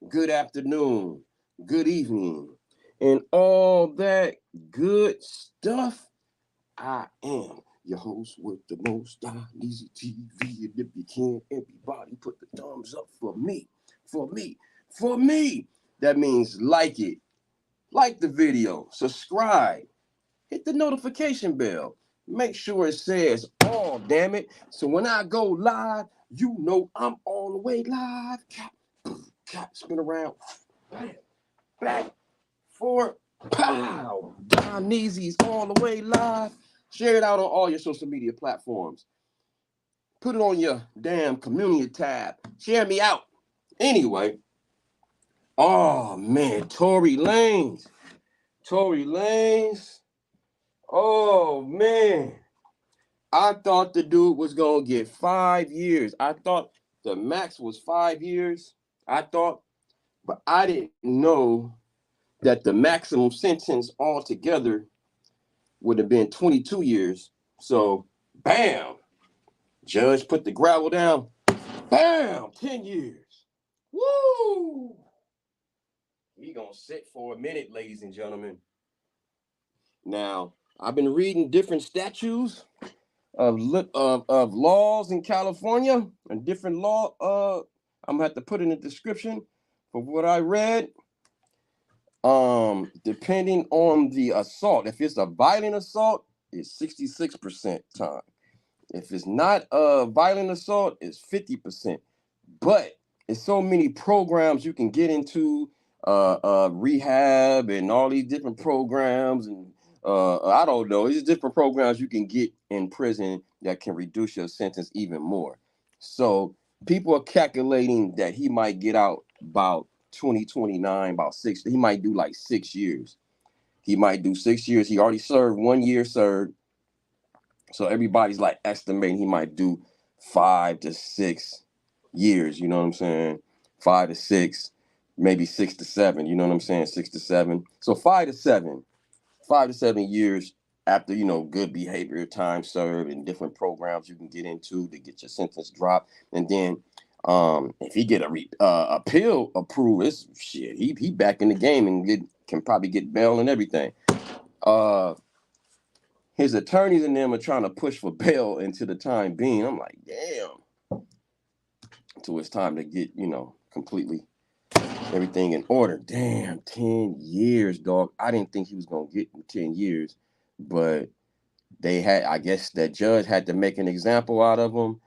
good afternoon, good evening, and all that good stuff. I am your host with the most on Easy TV. And if you can, everybody put the thumbs up for me, for me, for me. That means like the video, subscribe, hit the notification bell. Make sure it says all, damn it. So when I go live, you know I'm all the way live. Spin around, back, forward, pow. Don Easy's all the way live. Share it out on all your social media platforms. Put it on your damn community tab. Share me out. Anyway, oh man, Tory Lanez. Tory Lanez. Oh man. I thought the dude was going to get 5 years. I thought the max was 5 years. I thought, but I didn't know that the maximum sentence altogether would have been 22 years. So, bam, judge put the gravel down. Bam, 10 years. Woo! He going to sit for a minute, ladies and gentlemen. Now, I've been reading different statutes of laws in California and different law. I'm gonna have to put in the description for what I read. Depending on the assault, if it's a violent assault, it's 66% time. If it's not a violent assault, it's 50%. But it's so many programs you can get into, rehab and all these different programs and I don't know. It's different programs you can get in prison that can reduce your sentence even more. So people are calculating that he might get out about 2029, about six. He might do like 6 years. He might do 6 years. He already served 1 year served. So everybody's like estimating he might do 5 to 6 years. You know what I'm saying? 5 to 6, maybe 6 to 7. You know what I'm saying? 6 to 7. So 5 to 7 years after, good behavior, time served, and different programs you can get into to get your sentence dropped. And then if he get a appeal approved, it's shit. He back in the game and can probably get bail and everything. His attorneys and them are trying to push for bail into the time being. I'm like, damn. So it's time to get, completely everything in order. Damn, 10 years, dog. I didn't think he was going to get 10 years, but I guess that judge had to make an example out of him.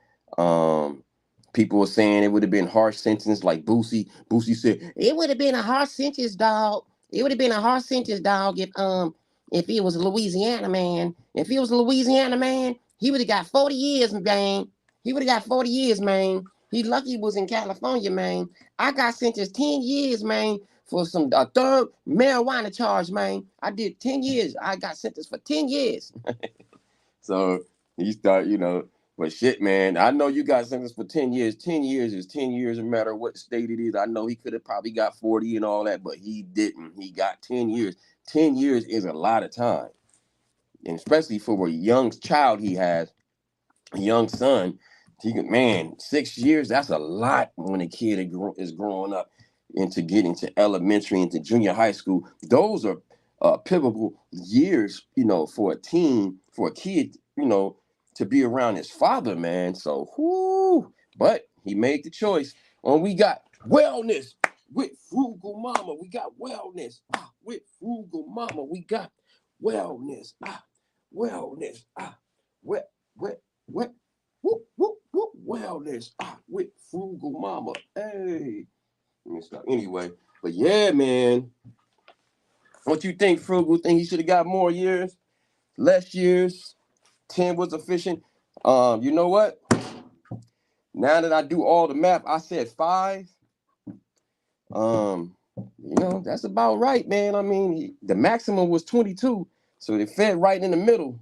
People were saying it would have been harsh sentence like Boosie. Boosie said, it would have been a harsh sentence, dog. It would have been a harsh sentence, dog, if he was a Louisiana man. If he was a Louisiana man, he would have got 40 years, man. He would have got 40 years, man. He lucky he was in California, man. I got sentenced 10 years, man, for a third marijuana charge, man. I did 10 years. I got sentenced for 10 years. So he started, but shit, man, I know you got sentenced for 10 years. 10 years is 10 years, no matter what state it is. I know he could have probably got 40 and all that, but he didn't. He got 10 years. 10 years is a lot of time. And especially for a young child he has, a young son, 6 years, that's a lot when a kid is growing up into getting to elementary, into junior high school. Those are pivotal years, for a teen, for a kid, to be around his father, man. So, whoo, but he made the choice. And we got wellness with Frugal Mama. We got wellness with Frugal Mama. We got wellness, wellness, wet, wet, wet. Whoop, whoop, whoop, wellness with Frugal Mama. Hey, let me stop. Anyway, but yeah, man. What you think, Frugal? Think he should have got more years? Less years? 10 was efficient? You know what? Now that I do all the math, I said 5. That's about right, man. I mean, the maximum was 22, so they fed right in the middle.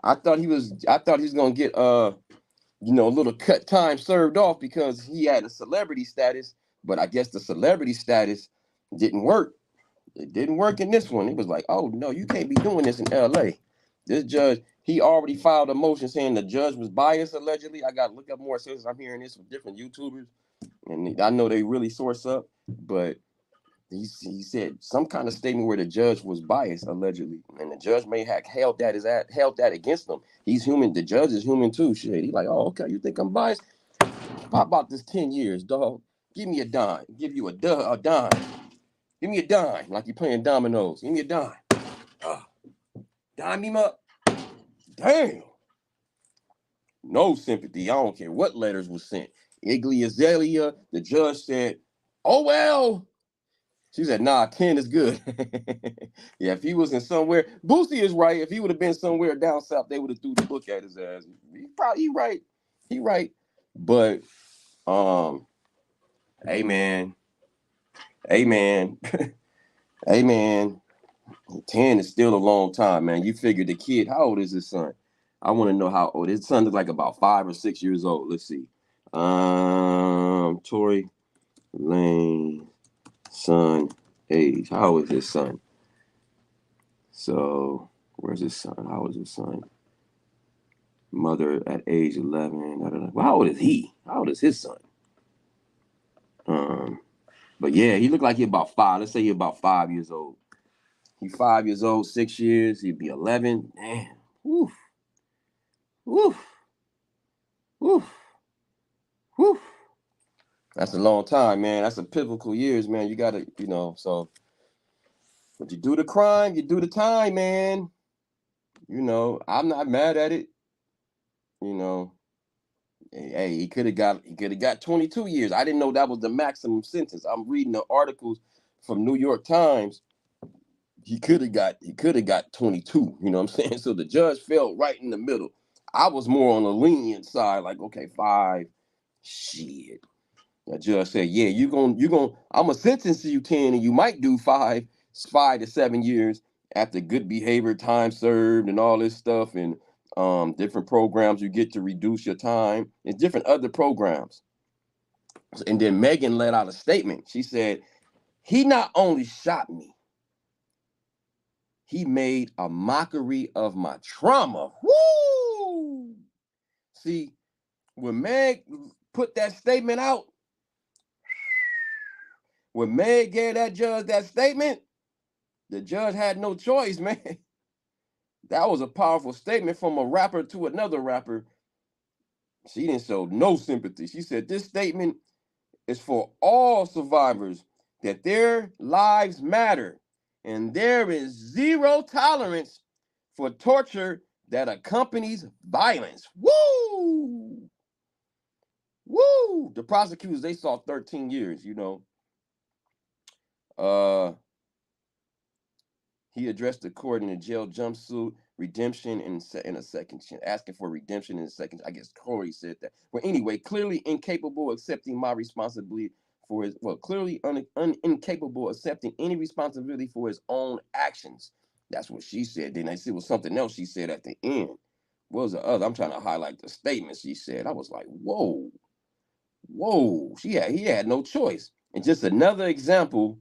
I thought he was gonna get a little cut time served off because he had a celebrity status, but I guess the celebrity status didn't work. It didn't work in this one. It was like, oh no, you can't be doing this in LA. This judge, he already filed a motion saying the judge was biased allegedly. I gotta look up more since I'm hearing this from different YouTubers. And I know they really source up, but he said some kind of statement where the judge was biased, allegedly, and the judge may have held that against him. He's human. The judge is human too. Shit, he's like, oh, okay, you think I'm biased? How about this 10 years, dog? Give me a dime. Give you a dime. Give me a dime, like you're playing dominoes. Give me a dime. Dime him up. Damn. No sympathy. I don't care what letters were sent. Iggy Azalea, the judge said, oh, well. She said, nah, 10 is good. Yeah, if he was in somewhere, Boosie is right. If he would have been somewhere down south, they would have threw the book at his ass. He right. He right. But, hey, man. Hey, man. Hey, man. 10 is still a long time, man. You figure the kid, how old is his son? I want to know how old. His son is like about 5 or 6 years old. Let's see. Tory Lanez son age. How old is his son? So, where's his son? How old is his son? Mother at age 11. I don't know. Well, how old is he? How old is his son? But yeah, he looked like he about 5. Let's say he about 5 years old. He 5 years old, 6 years. He'd be 11. Damn. Woof. Woof. Woof. Woof. That's a long time, man. That's a pivotal years, man. You gotta, so but you do the crime, you do the time, man. I'm not mad at it. Hey, he could have got 22 years. I didn't know that was the maximum sentence. I'm reading the articles from New York Times. He could have got 22. You know what I'm saying? So the judge fell right in the middle. I was more on the lenient side, like, okay, 5. Shit. The judge said, yeah, I'm gonna sentence you 10, and you might do 5 to 7 years after good behavior, time served, and all this stuff, and different programs you get to reduce your time, and different other programs. And then Megan let out a statement. She said, he not only shot me, he made a mockery of my trauma. Woo! See, when Meg put that statement out, when Meg gave that judge that statement, the judge had no choice, man. That was a powerful statement from a rapper to another rapper. She didn't show no sympathy. She said, this statement is for all survivors, that their lives matter, and there is zero tolerance for torture that accompanies violence. Woo! Woo! The prosecutors, they saw 13 years, He addressed the court in a jail jumpsuit, redemption in a second chance, asking for redemption in a second. I guess Corey said that. Well, anyway, clearly incapable of accepting my responsibility for his, clearly incapable of accepting any responsibility for his own actions. That's what she said. Then I see it was something else she said at the end. What was the other? I'm trying to highlight the statement she said. I was like, whoa, whoa. He had no choice. And just another example,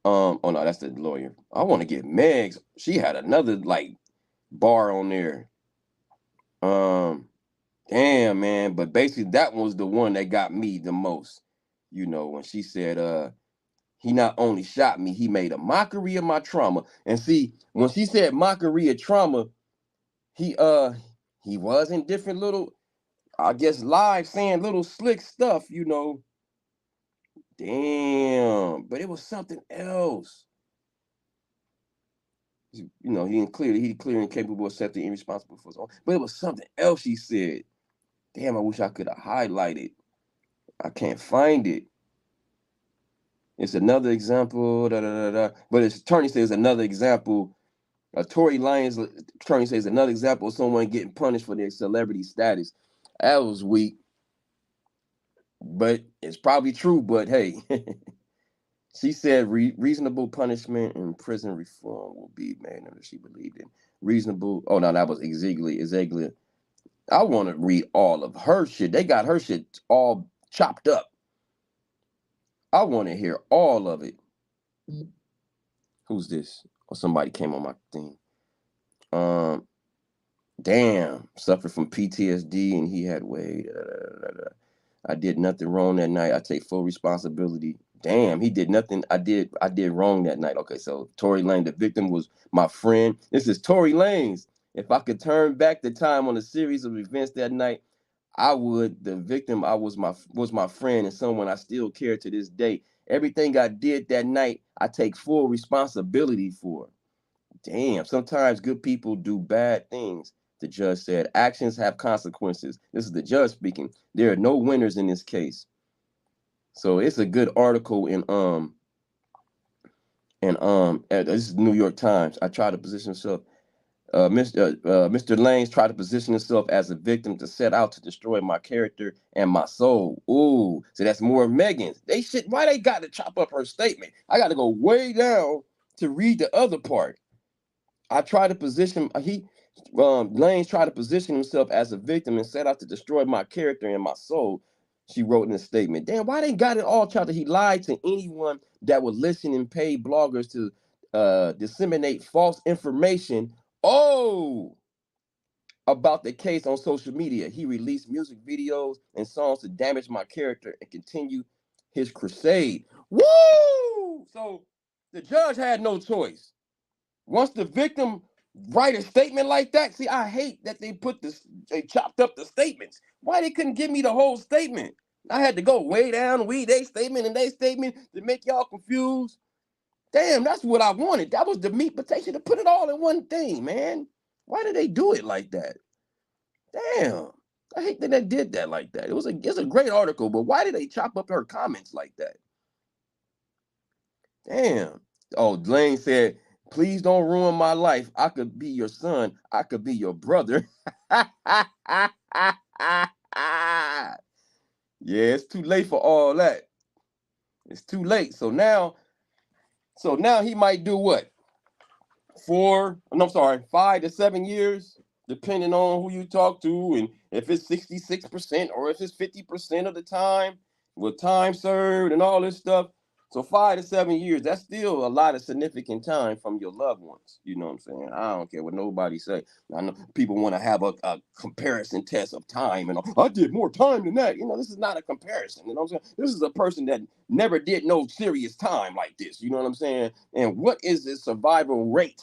oh no, that's the lawyer. I want to get Meg's. She had another bar on there. Damn, man. But basically that was the one that got me the most. When she said, he not only shot me, he made a mockery of my trauma. And see, when she said mockery of trauma, he was in different little, I guess, live saying little slick stuff, Damn, but it was something else. He clearly incapable of accepting irresponsible for his own. But it was something else he said. Damn, I wish I could have highlighted. I can't find it. It's another example. But his attorney says another example. Tory Lanez attorney says another example of someone getting punished for their celebrity status. That was weak. But it's probably true. But hey. She said reasonable punishment and prison reform will be made. She believed in reasonable. Oh, no, that was Ezeglia. I want to read all of her shit. They got her shit all chopped up. I want to hear all of it. Who's this? Or somebody came on my thing. Damn, suffered from PTSD and he had weight. I did nothing wrong that night. I take full responsibility. Damn, he did nothing. I did wrong that night. Okay, so Tory Lanez, the victim was my friend. This is Tory Lanez. If I could turn back the time on a series of events that night, I would. The victim, I was my friend and someone I still care to this day. Everything I did that night, I take full responsibility for. Damn, sometimes good people do bad things. The judge said, actions have consequences. This is the judge speaking. There are no winners in this case. So it's a good article in this is New York Times. I try to position himself. Mr. Lanez tried to position himself as a victim to set out to destroy my character and my soul. Ooh, so that's more of Megan's. Why they got to chop up her statement? I got to go way down to read the other part. I try to position Lanez tried to position himself as a victim and set out to destroy my character and my soul. She wrote in a statement. Damn, why they got it all chopped? He lied to anyone that would listen and pay bloggers to disseminate false information. Oh, about the case on social media. He released music videos and songs to damage my character and continue his crusade. Woo! So the judge had no choice. Once the victim write a statement like that, see, I hate that they chopped up the statements. Why they couldn't give me the whole statement? I had to go way down, read their statement and their statement to make y'all confused. Damn, that's what I wanted. That was the meat potato to put it all in one thing, man. Why did they do it like that? Damn. I hate that they did that like that. It's a great article, but why did they chop up her comments like that? Damn. Oh, Lane said, please don't ruin my life. I could be your son. I could be your brother. Yeah, it's too late for all that. It's too late. So now he might do what? 5 to 7 years, depending on who you talk to, and if it's 66% or if it's 50% of the time with time served and all this stuff. So 5 to 7 years, that's still a lot of significant time from your loved ones. You know what I'm saying? I don't care what nobody say. I know people want to have a comparison test of time, and I did more time than that. This is not a comparison. You know what I'm saying? This is a person that never did no serious time like this. You know what I'm saying? And what is the survival rate?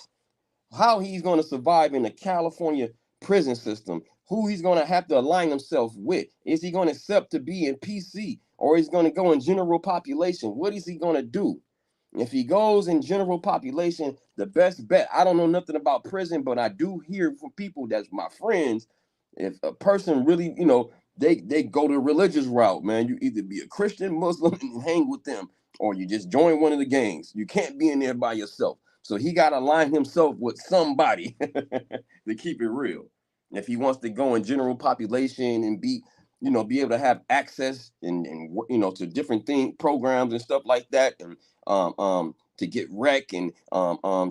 How he's going to survive in the California prison system, who he's going to have to align himself with. Is he going to accept to be in PC, or is he going to go in general population? What is he going to do? If he goes in general population, the best bet, I don't know nothing about prison, but I do hear from people that's my friends, if a person really, they go the religious route, man. You either be a Christian, Muslim, and hang with them, or you just join one of the gangs. You can't be in there by yourself. So he got to align himself with somebody to keep it real. If he wants to go in general population and be able to have access and to different programs and stuff like that, and to get rec and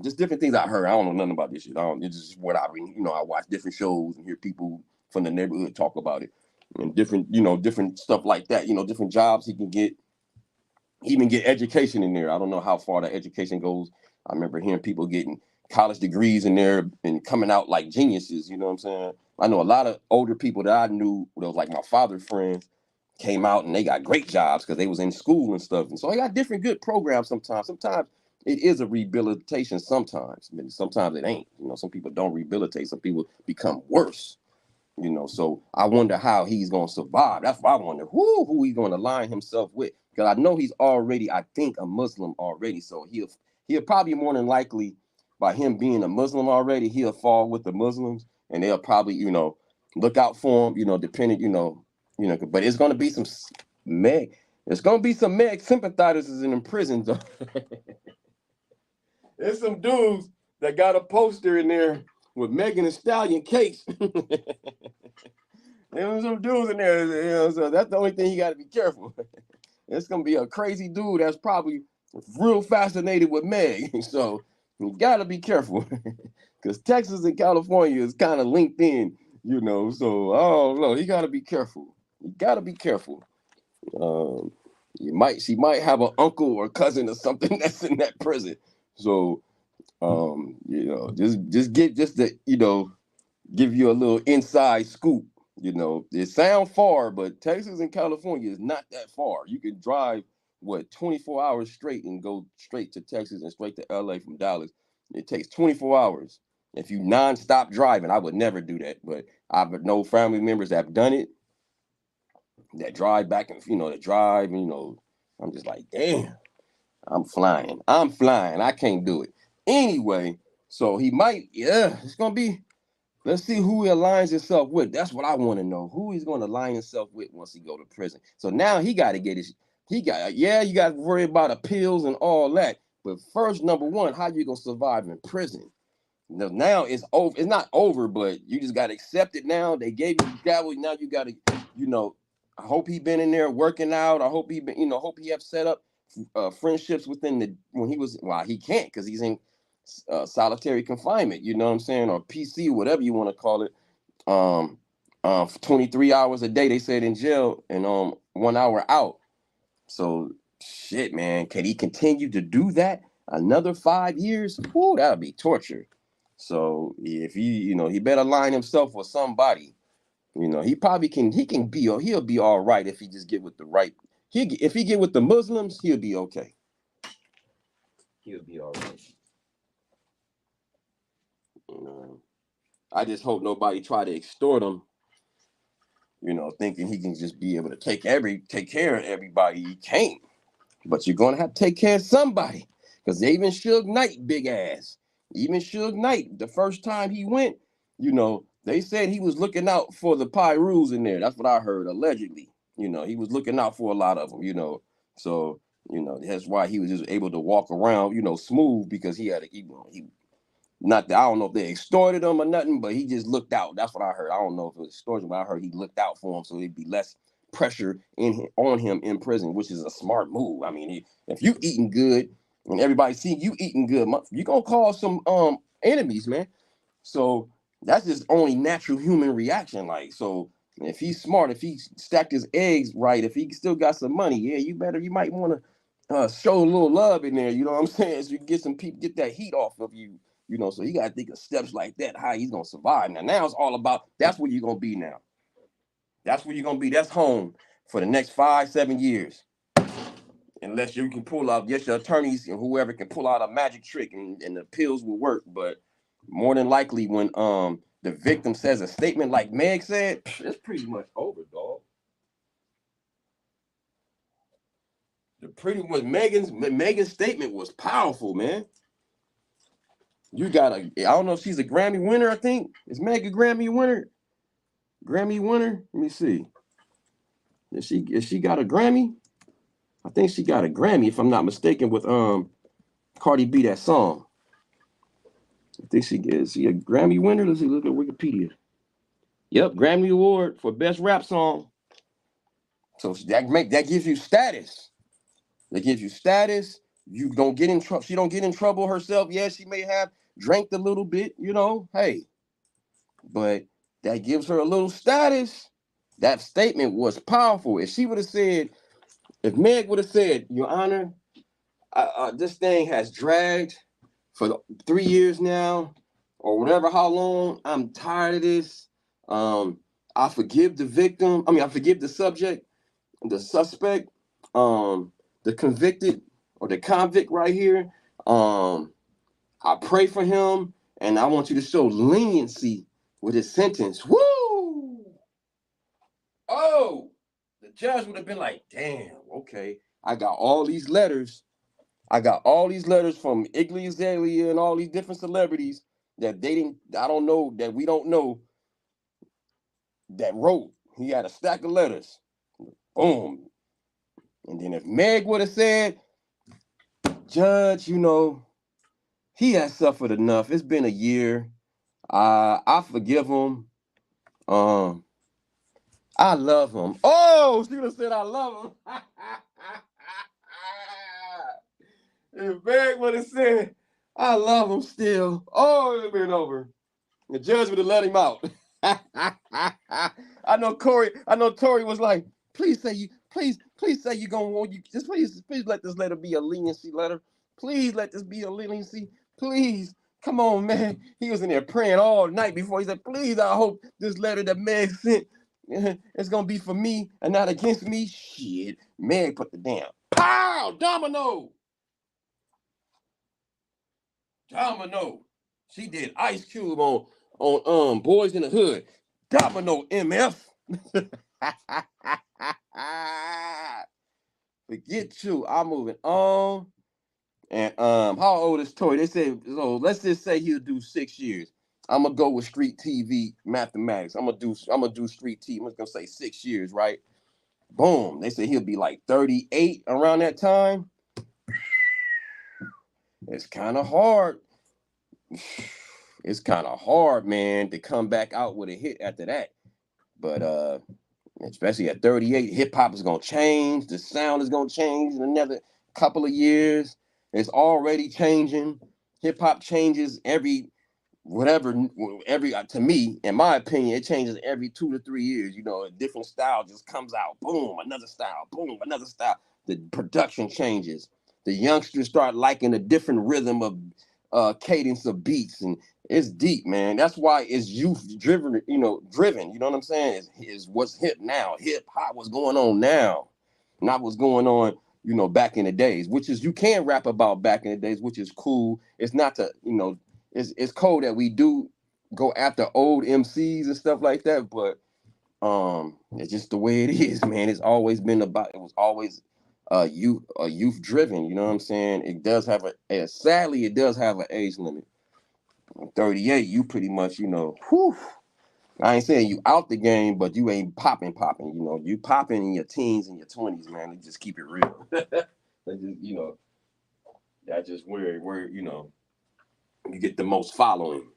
just different things I heard. I don't know nothing about this shit. It's just what I I watch different shows and hear people from the neighborhood talk about it, and different stuff like that. Different jobs he can get. Even get education in there. I don't know how far the education goes. I remember hearing people getting college degrees in there and coming out like geniuses. You know what I'm saying? I know a lot of older people that I knew, that was like my father's friends, came out and they got great jobs because they was in school and stuff. And so I got different good programs sometimes. Sometimes it is a rehabilitation sometimes. Sometimes it ain't. Some people don't rehabilitate. Some people become worse. So I wonder how he's going to survive. That's why I wonder who he's going to align himself with. Because I know he's already, I think, a Muslim already. So he'll probably more than likely, by him being a Muslim already, he'll fall with the Muslims, and they'll probably, look out for him, depending, but it's going to be some Meg. There's going to be some Meg sympathizers in prison. There's some dudes that got a poster in there with Megan and Stallion cakes. There's some dudes in there, so that's the only thing you got to be careful. It's going to be a crazy dude that's probably real fascinated with Meg. So you got to be careful because Texas and California is kind of linked in, so I don't know. You got to be careful. You got to be careful. She might have an uncle or cousin or something that's in that prison. So, just give you a little inside scoop. You know, it sounds far, but Texas and California is not that far. You can drive, 24 hours straight and go straight to Texas and straight to LA from Dallas. It takes 24 hours. If you nonstop driving, I would never do that. But I've known family members that have done it, that drive back and, that drive, and, I'm just like, damn, I'm flying. I'm flying. I can't do it. Anyway, so he might, it's going to be. Let's see who he aligns himself with. That's what I want to know. Who he's going to align himself with once he go to prison. So now he got to get his. You got to worry about appeals and all that. But first, number one, how you going to survive in prison? Now it's over. It's not over, but you just got to accept it now. They gave you the gavel. Now you got to, I hope he been in there working out. I hope he been, hope he have set up friendships within when he was. Well, he can't because he's in solitary confinement, you know what I'm saying, or PC, whatever you want to call it. 23 hours a day, they said, in jail, and 1 hour out. So shit, man, can he continue to do that another 5 years? Whoo, that'll be torture. So if he better line himself with somebody. He probably can. He'll be all right if he just get with the right. If he get with the Muslims, he'll be okay. He'll be all right. I just hope nobody try to extort him, thinking he can just be able to take care of everybody. He can't. But you're gonna have to take care of somebody. Because even Suge Knight, big ass. Even Suge Knight, the first time he went, they said he was looking out for the Pyrus in there. That's what I heard, allegedly. He was looking out for a lot of them, So, that's why he was just able to walk around, smooth, because he had he not that I don't know if they extorted him or nothing, but he just looked out. That's what I heard. I don't know if it was extortion, but I heard he looked out for him so there'd be less pressure on him in prison, which is a smart move. I mean, if you eating good and everybody see you eating good, you're gonna cause some enemies, man. So that's just only natural human reaction. Like, so if he's smart, if he stacked his eggs right, if he still got some money, you might want to show a little love in there. You know what I'm saying? So you get some people, get that heat off of you. So he got to think of steps like that, how he's going to survive. Now it's all about, that's where you're going to be now. That's where you're going to be. That's home for the next 5-7 years. Unless you can pull out, your attorneys and whoever can pull out a magic trick and the pills will work. But more than likely when the victim says a statement like Meg said, it's pretty much over, dog. Megan's statement was powerful, man. You got I don't know if she's a Grammy winner, I think. Is Meg a Grammy winner? Grammy winner? Let me see. Is she got a Grammy? I think she got a Grammy, if I'm not mistaken, with Cardi B, that song. I think is she a Grammy winner? Let's see, look at Wikipedia. Yep, Grammy Award for Best Rap Song. So that gives you status. That gives you status. You don't get in trouble. She don't get in trouble herself. Yeah, she may have drank a little bit, hey. But that gives her a little status. That statement was powerful. If Meg would have said, Your Honor, this thing has dragged for 3 years now, or whatever, how long, I'm tired of this. I forgive the victim. I forgive the subject, the suspect, the convicted, or the convict right here. I pray for him, and I want you to show leniency with his sentence. Woo! Oh, the judge would have been like, damn, okay. I got all these letters. from Iggy Azalea and all these different celebrities that we don't know, that wrote. He had a stack of letters. Boom. And then if Meg would have said, Judge, he has suffered enough. It's been a year. I forgive him. I love him. Oh, she would have said, I love him. If Meg would have said, I love him still, it would have been over. The judge would have let him out. I know Tory was like, please say you're gonna want you. Just please let this letter be a leniency letter. Please let this be a leniency. Please. Come on, man. He was in there praying all night before he said, please, I hope this letter that Meg sent it's gonna be for me and not against me. Shit, Meg put the damn pow domino. She did Ice Cube on Boys in the Hood. Domino MF. Forget you. I'm moving on. And how old is Tory? They say so. Let's just say he'll do 6 years. I'm gonna go with street TV mathematics. I'm gonna do street TV. I'm gonna say 6 years, right? Boom. They say he'll be like 38 around that time. It's kind of hard. It's kind of hard, man, to come back out with a hit after that. But especially at 38, hip hop is gonna change. The sound is gonna change in another couple of years. It's already changing. Hip hop changes every to me, in my opinion, it changes every 2 to 3 years. You know, a different style just comes out. Boom, another style. Boom, another style. The production changes. The youngsters start liking a different rhythm of cadence of beats, and it's deep, man. That's why it's youth driven. You know what I'm saying? Is what's hip now. Hip hop, what's going on now, not what's going on, back in the days. Which is, you can rap about back in the days, which is cool. It's not to, it's cool that we do go after old MCs and stuff like that, but it's just the way it is, man. It's always been about. It was always youth driven. You know what I'm saying? It does have sadly, it does have an age limit. 38, you pretty much, whew. I ain't saying you out the game, but you ain't popping. You popping in your teens and your 20s, man. Let's just keep it real. That's just where you get the most following.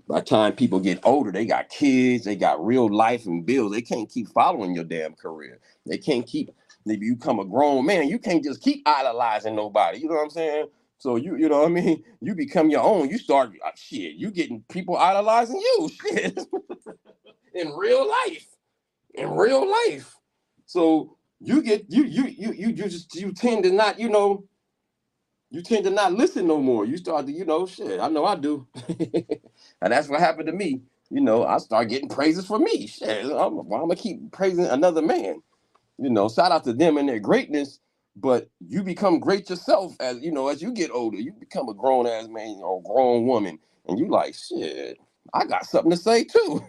By the time people get older, they got kids, they got real life and bills. They can't keep following your damn career. They can't keep. Maybe you become a grown man, you can't just keep idolizing nobody. You know what I'm saying? So you know what I mean? You become your own. You start shit. You getting people idolizing you. Shit. In real life. So you tend to not, you tend to not listen no more. You start to, shit, I know I do. And that's what happened to me. I start getting praises for me. Shit, I'm gonna keep praising another man. Shout out to them and their greatness, but you become great yourself as you get older. You become a grown ass man or grown woman, and you like, shit, I got something to say too.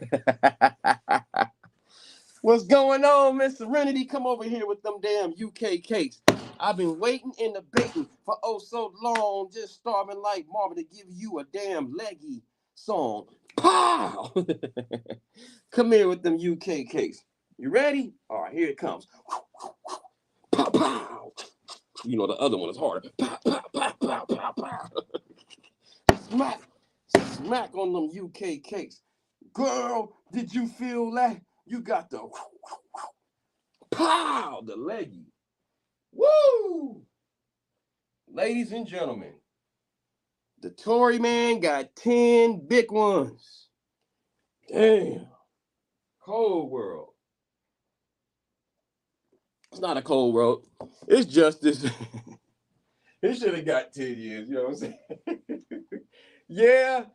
What's going on, Miss Serenity? Come over here with them damn UK cakes. I've been waiting and debating for oh so long, just starving like Marvin to give you a damn leggy song. Pow! Come here with them UK cakes. You ready? All right, here it comes. Pow, pow. The other one is harder. Pow, pow, pow, pow, pow, pow. Smack on them UK cakes. Girl, did you feel that? You got the pow, the leggy. Woo! Ladies and gentlemen, the Tory man got 10 big ones. Damn. Cold world. It's not a cold world. It's just this. It should have got 10 years, you know what I'm saying? Yeah,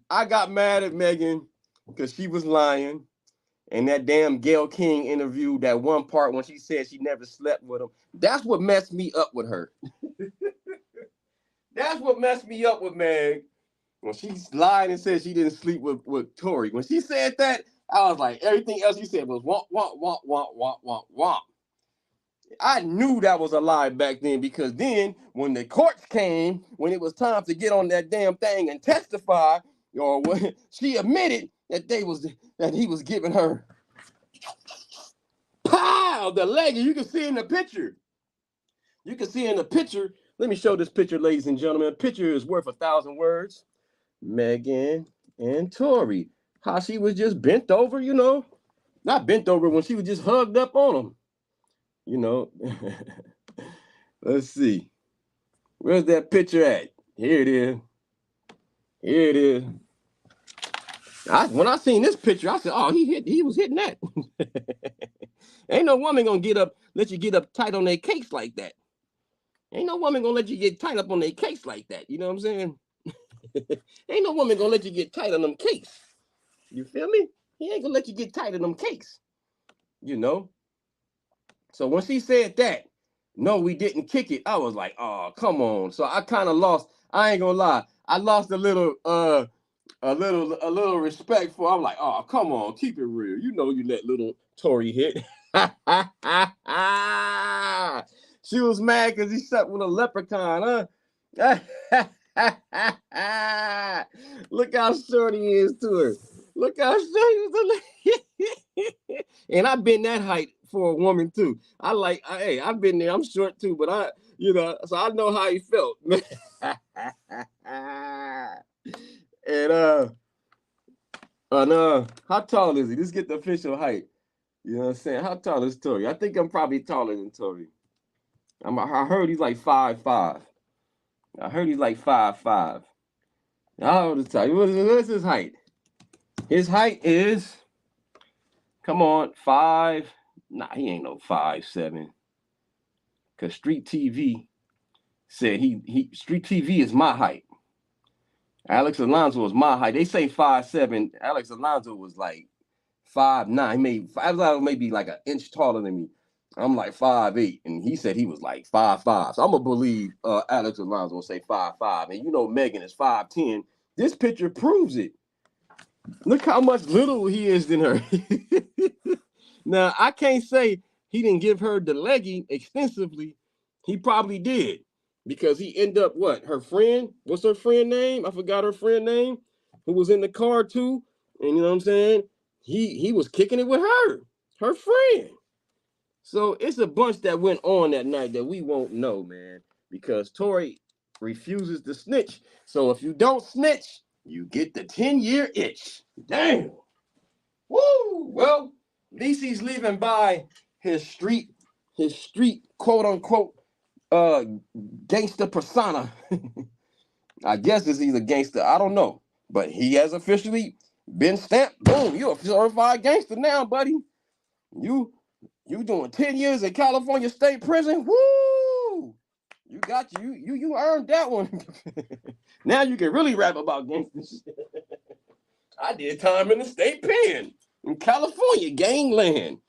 I got mad at Megan because she was lying. And that damn Gayle King interview, that one part when she said she never slept with him, that's what messed me up with her. That's what messed me up with Meg. When she lied and said she didn't sleep with Tory. When she said that, I was like, everything else you said was womp, womp, womp, womp, womp, womp, womp. I knew that was a lie back then, because then when the courts came, when it was time to get on that damn thing and testify, or when she admitted that he was giving her pow the leg. You can see in the picture. Let me show this picture, ladies and gentlemen. A picture is worth 1,000 words. Megan and Tory, how she was just bent over, not bent over, when she was just hugged up on him. Let's see. Where's that picture at? Here it is. When I seen this picture, I said, oh, he was hitting that. Ain't no woman gonna let you get up tight on their cakes like that. Ain't no woman gonna let you get tight up on their cakes like that. You know what I'm saying? Ain't no woman gonna let you get tight on them cakes. You feel me? He ain't gonna let you get tight in them cakes, you know. So when she said that, no, we didn't kick it, I was like, oh, come on. So I kind of lost. I ain't gonna lie. I lost a little respect for. I'm like, oh, come on, keep it real. You know, you let little Tory hit. She was mad because he slept with a leprechaun, huh? Look how short he is to her. Look how short he is. And I've been that height for a woman too. Hey, I've been there. I'm short too, but so I know how he felt. And how tall is he? Let's get the official height. You know what I'm saying? How tall is Tory? I think I'm probably taller than Tory. I heard he's like 5'5". I heard he's like 5'5". How old is Tory? What's his height? His height is, come on, 5. Nah, he ain't no 5'7". Cause Street TV said Street TV is my height. Alex Alonso was my height. They say 5'7". Alex Alonso was like 5'9". Alonso may be like an inch taller than me. I'm like 5'8", and he said he was like 5'5". So I'm gonna believe Alex Alonso will say 5'5". And you know Megan is 5'10". This picture proves it. Look how much little he is than her. Now I can't say he didn't give her the leggy extensively. He probably did, because he ended up what? Her friend? What's her friend name? I forgot her friend name. Who was in the car too? And you know what I'm saying? He was kicking it with her friend. So it's a bunch that went on that night that we won't know, man, because Tory refuses to snitch. So if you don't snitch, you get the 10-year itch. Damn. Woo! Well, at least he's leaving by his street quote unquote gangster persona. I guess he's a gangster. I don't know. But he has officially been stamped. Boom, you're a certified gangster now, buddy. You doing 10 years in California State Prison. Woo! You earned that one. Now you can really rap about gangsters. I did time in the state pen in California, gangland.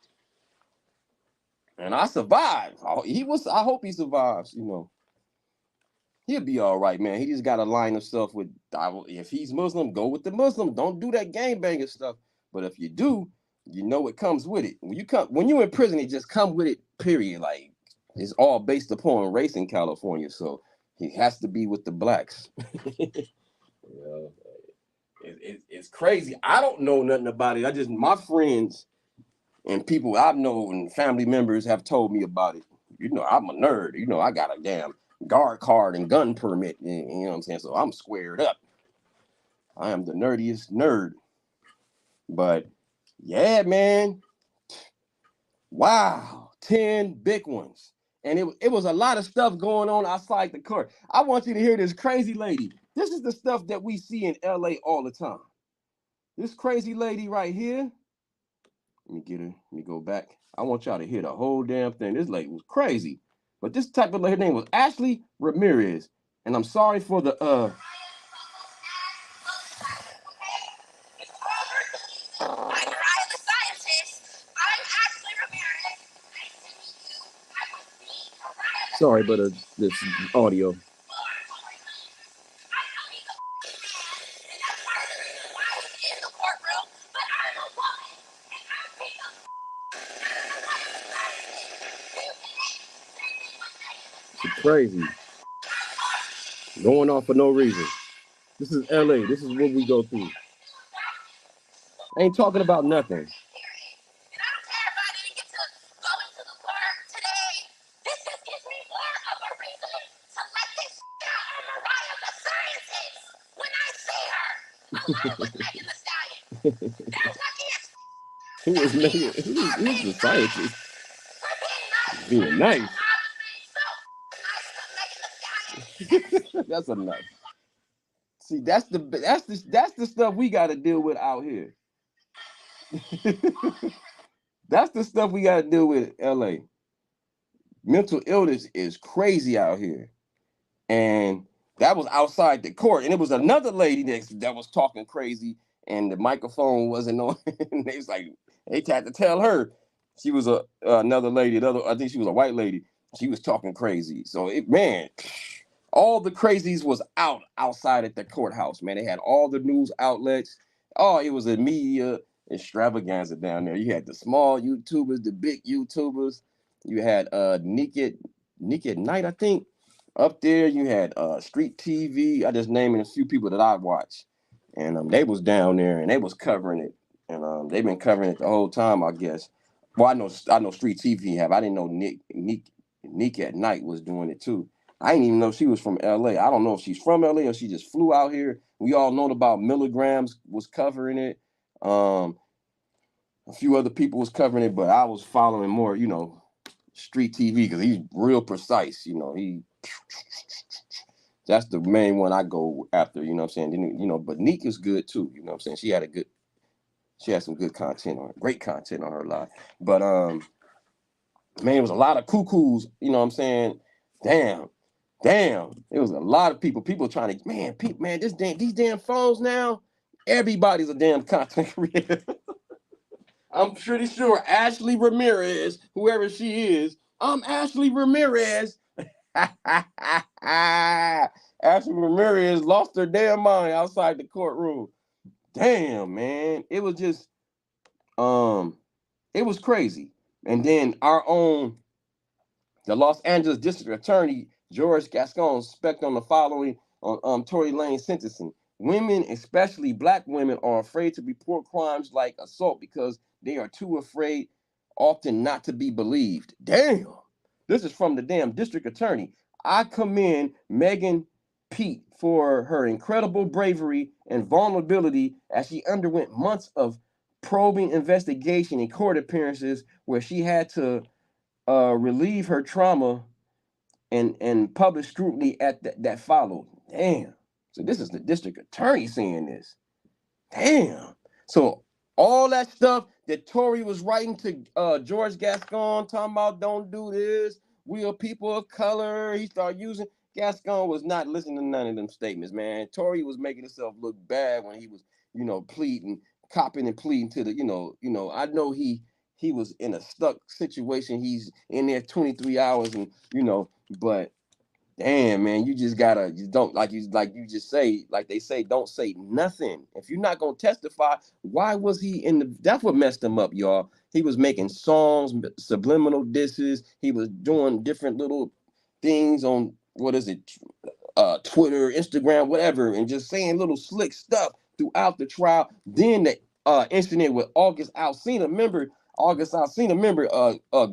And I survived. I hope he survives, you know. He'll be all right, man. He just got to align himself with, if he's Muslim, go with the Muslim. Don't do that gangbanging stuff. But if you do, you know it comes with it. When you're in prison, it just come with it, period. Like, it's all based upon race in California. So he has to be with the blacks. It's crazy. I don't know nothing about it. My friends and people I know and family members have told me about it. You know, I'm a nerd. You know, I got a damn guard card and gun permit. You know what I'm saying? So I'm squared up. I am the nerdiest nerd. But yeah, man. Wow. 10 big ones. And it was a lot of stuff going on outside the court. I want you to hear this crazy lady. This is the stuff that we see in LA all the time. This crazy lady right here. Let me get her. Let me go back. I want y'all to hear the whole damn thing. This lady was crazy. But this type of lady, her name was Ashley Ramirez. And I'm sorry for the sorry, but this audio. It's crazy. Going off for no reason. This is LA. This is what we go through. Ain't talking about nothing. Who is the scientist? Being nice. That's enough. See, that's the stuff we got to deal with out here. That's the stuff we got to deal with in LA. Mental illness is crazy out here. And that was outside the court. And it was another lady that was talking crazy. and the microphone wasn't on. And they was like, they had to tell her she was another lady. I think she was a white lady. She was talking crazy. So man, all the crazies was outside at the courthouse. Man, they had all the news outlets. Oh, it was a media extravaganza down there. You had the small YouTubers, the big YouTubers. You had Nick at Night, I think. Up there, you had Street TV. I just naming a few people that I watch, and they was down there and they was covering it, and they've been covering it the whole time, I guess. Well, I know Street TV have. I didn't know Nick at Night was doing it too. I didn't even know she was from LA. I don't know if she's from LA or she just flew out here. We all know about Milligrams was covering it. A few other people was covering it, but I was following more, Street TV because he's real precise. That's the main one I go after. You know what I'm saying? Then, but Neek is good too. You know what I'm saying? She had some good content great content on her live. But man, it was a lot of cuckoos. You know what I'm saying? Damn. It was a lot of people trying to these damn phones now. Everybody's a damn content creator. I'm pretty sure Ashley Ramirez, whoever she is, I'm Ashley Ramirez. Ashley Ramirez lost her damn mind outside the courtroom. Damn, man. It was just it was crazy. And then the Los Angeles District Attorney, George Gascon, spec on the following on Tory Lanez sentencing. Women, especially black women, are afraid to report crimes like assault because they are too afraid, often not to be believed. Damn. This is from the damn district attorney. I commend Megan Pete for her incredible bravery and vulnerability as she underwent months of probing investigation and court appearances where she had to relieve her trauma and public scrutiny that followed. Damn. So this is the district attorney saying this. Damn. So all that stuff that Tory was writing to George Gascon, talking about don't do this, we are people of color. He started using Gascon was not listening to none of them statements, man. Tory was making himself look bad when he was, pleading, copping and pleading to the, I know he was in a stuck situation. He's in there 23 hours and, but damn, man, you don't like you just say, like they say, don't say nothing. If you're not gonna testify, why was he that's what messed him up, y'all. He was making songs, subliminal disses, he was doing different little things on what is it, Twitter, Instagram, whatever, and just saying little slick stuff throughout the trial. Then the incident with August Alsina,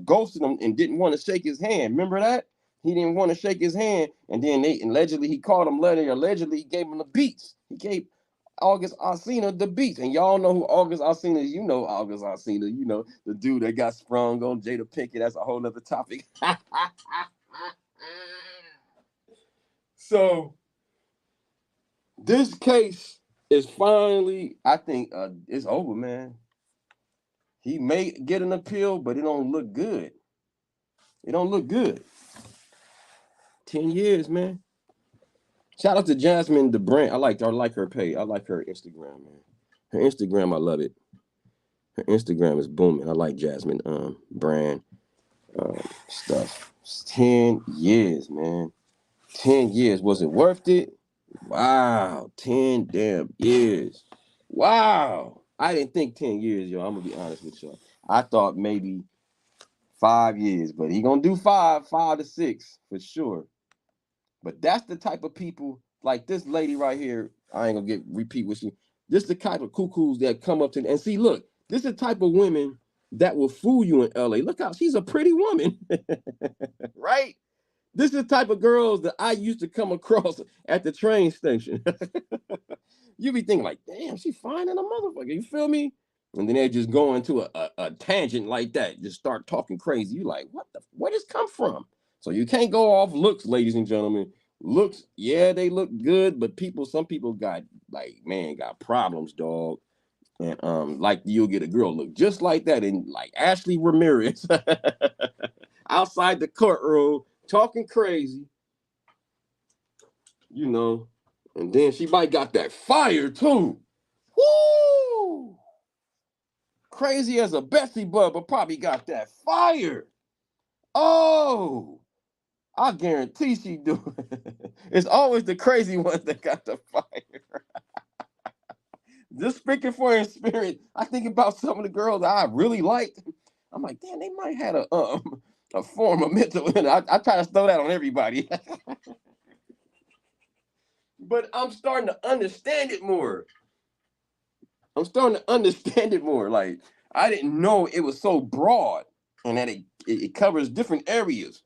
ghosted him and didn't want to shake his hand. Remember that? He didn't want to shake his hand, and then allegedly he called him letter. Allegedly he gave him the beats. He gave August Alsina the beats, and y'all know who August Alsina is. You know August Alsina. You know the dude that got sprung on Jada Pinkett. That's a whole other topic. So this case is finally, I think, it's over, man. He may get an appeal, but it don't look good. It don't look good. 10 years, man. Shout out to Jasmine the brand. I like her page. I like her Instagram, man. Her Instagram, I love it. Her Instagram is booming. I like Jasmine brand stuff. It's 10 years, man. 10 years. Was it worth it? Wow. 10 damn years. Wow. I didn't think 10 years, yo. I'm gonna be honest with y'all. I thought maybe 5 years, but he gonna do 5 to 6 for sure. But that's the type of people like this lady right here. I ain't gonna repeat what she. This the type of cuckoos that come up to and see. Look, this is the type of women that will fool you in LA. Look how she's a pretty woman, right? This is the type of girls that I used to come across at the train station. You be thinking like, damn, she fine in a motherfucker. You feel me? And then they just go into a tangent like that, just start talking crazy. You like, where does come from? So you can't go off looks, ladies and gentlemen. Looks, yeah, they look good, but some people got got problems, dog. And like you'll get a girl look just like that, and like Ashley Ramirez outside the courtroom talking crazy, and then she might got that fire too. Woo! crazy as a Bessie bud, but probably got that fire. Oh, I guarantee she do. It's always the crazy ones that got the fire. Just speaking for in spirit, I think about some of the girls that I really like. I'm like, damn, they might have a form of mental. I try to throw that on everybody, but I'm starting to understand it more. I'm starting to understand it more. Like I didn't know it was so broad and that it covers different areas.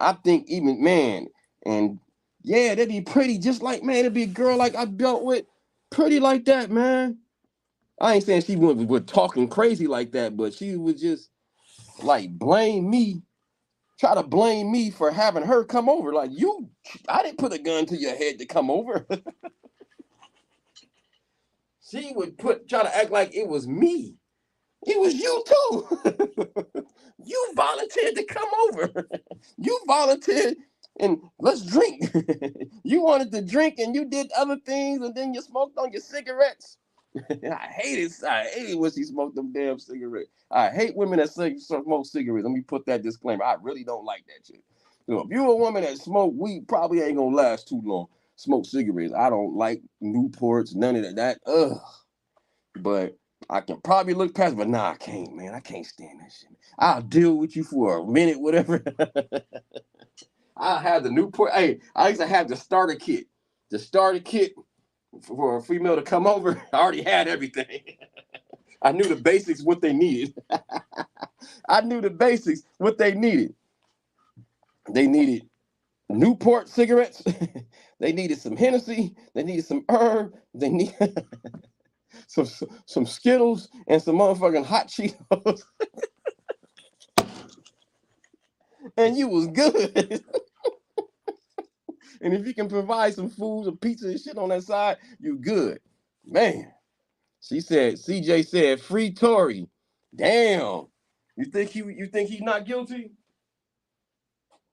I think even man, and yeah, they'd be pretty just like man, it'd be a girl like I dealt with, pretty like that, man. I ain't saying she was talking crazy like that, but she was just like blame me, try to blame me for having her come over. Like I didn't put a gun to your head to come over. She would try to act like it was me. It was you too. You volunteered to come over. You volunteered and let's drink. You wanted to drink and you did other things and then you smoked on your cigarettes. I hate it when she smoked them damn cigarettes. I hate women that smoke cigarettes. Let me put that disclaimer. I really don't like that shit. You know, if you're a woman that smoke weed, probably ain't gonna last too long. Smoke cigarettes. I don't like Newports, none of that. Ugh. But I can probably look past, but nah, I can't, man. I can't stand that shit. I'll deal with you for a minute, whatever. I'll have the Newport. Hey, I used to have the starter kit. The starter kit for a female to come over. I already had everything. I knew the basics, what they needed. I knew the basics, what they needed. They needed Newport cigarettes. They needed some Hennessy. They needed some herb. They need some Skittles and some motherfucking hot Cheetos. And you was good. And if you can provide some food, some pizza and shit on that side, you good. Man. CJ said, free Tory. Damn. You think he's not guilty?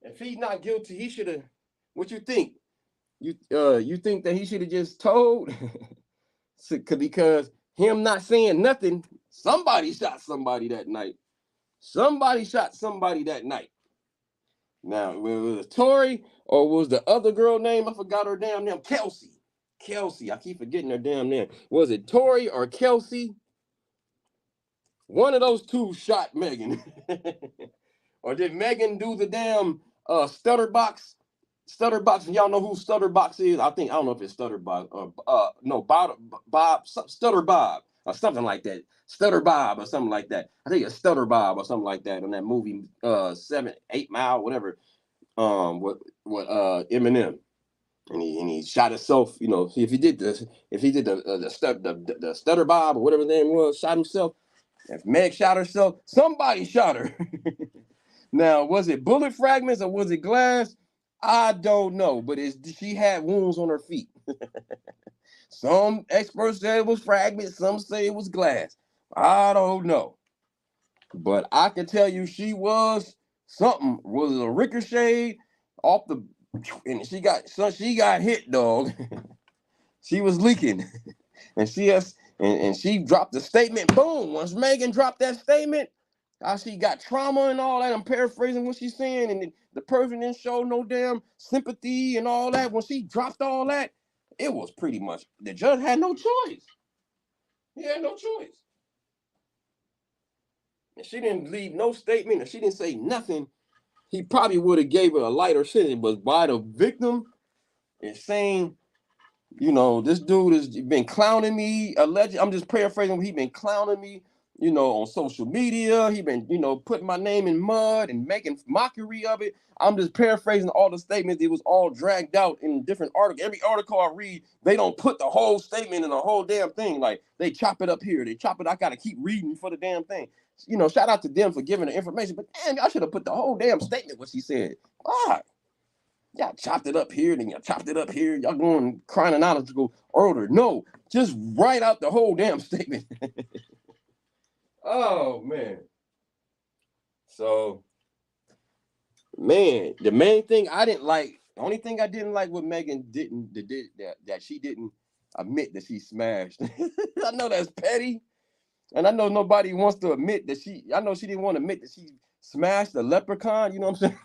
If he's not guilty, he should have. What you think? You think that he should have just told? Because him not saying nothing, somebody shot somebody that night. Somebody shot somebody that night. Now, was it Tory or was the other girl name? I forgot her damn name. Kelsey. Kelsey. I keep forgetting her damn name. Was it Tory or Kelsey? One of those two shot Megan. Or did Megan do the damn stutter box? Stutter box, and y'all know who Stutter Box is? I don't know if it's Stutter Box or no Bob Stutter Bob or something like that. Stutter Bob or something like that. I think it's Stutter Bob or something like that on that movie 8 Mile, whatever. What Eminem. And he shot himself, you know, if he did the Stutter Bob or whatever his name was, shot himself. If Meg shot herself, somebody shot her. Now, was it bullet fragments or was it glass? I don't know, but she had wounds on her feet. Some experts say it was fragments, some say it was glass. I don't know. But I can tell you she was something. Was it a ricochet off the and she got hit, dog. She was leaking. And she dropped the statement. Boom. Once Megan dropped that statement, how she got trauma and all that. I'm paraphrasing what she's saying, and the person didn't show no damn sympathy and all that. When she dropped all that, it was pretty much the judge had no choice. He had no choice. And she didn't leave no statement, and she didn't say nothing. He probably would have gave her a lighter sentence, but by the victim is saying, you know, this dude has been clowning me. I'm just paraphrasing. He been clowning me, you know, on social media. He been, you know, putting my name in mud and making mockery of it. I'm just paraphrasing all the statements. It was all dragged out in different articles. Every article I read, they don't put the whole statement in the whole damn thing. Like they chop it up here. They chop it. I got to keep reading for the damn thing. You know, shout out to them for giving the information. But damn, I should have put the whole damn statement what she said. Why? Y'all chopped it up here, then y'all chopped it up here. Y'all going chronological order. No, just write out the whole damn statement. Oh, man. So, man, the main thing I didn't like, the only thing I didn't like what Megan that she didn't admit that she smashed. I know that's petty, And I know nobody wants to admit that I know she didn't want to admit that she smashed the leprechaun, you know what I'm saying?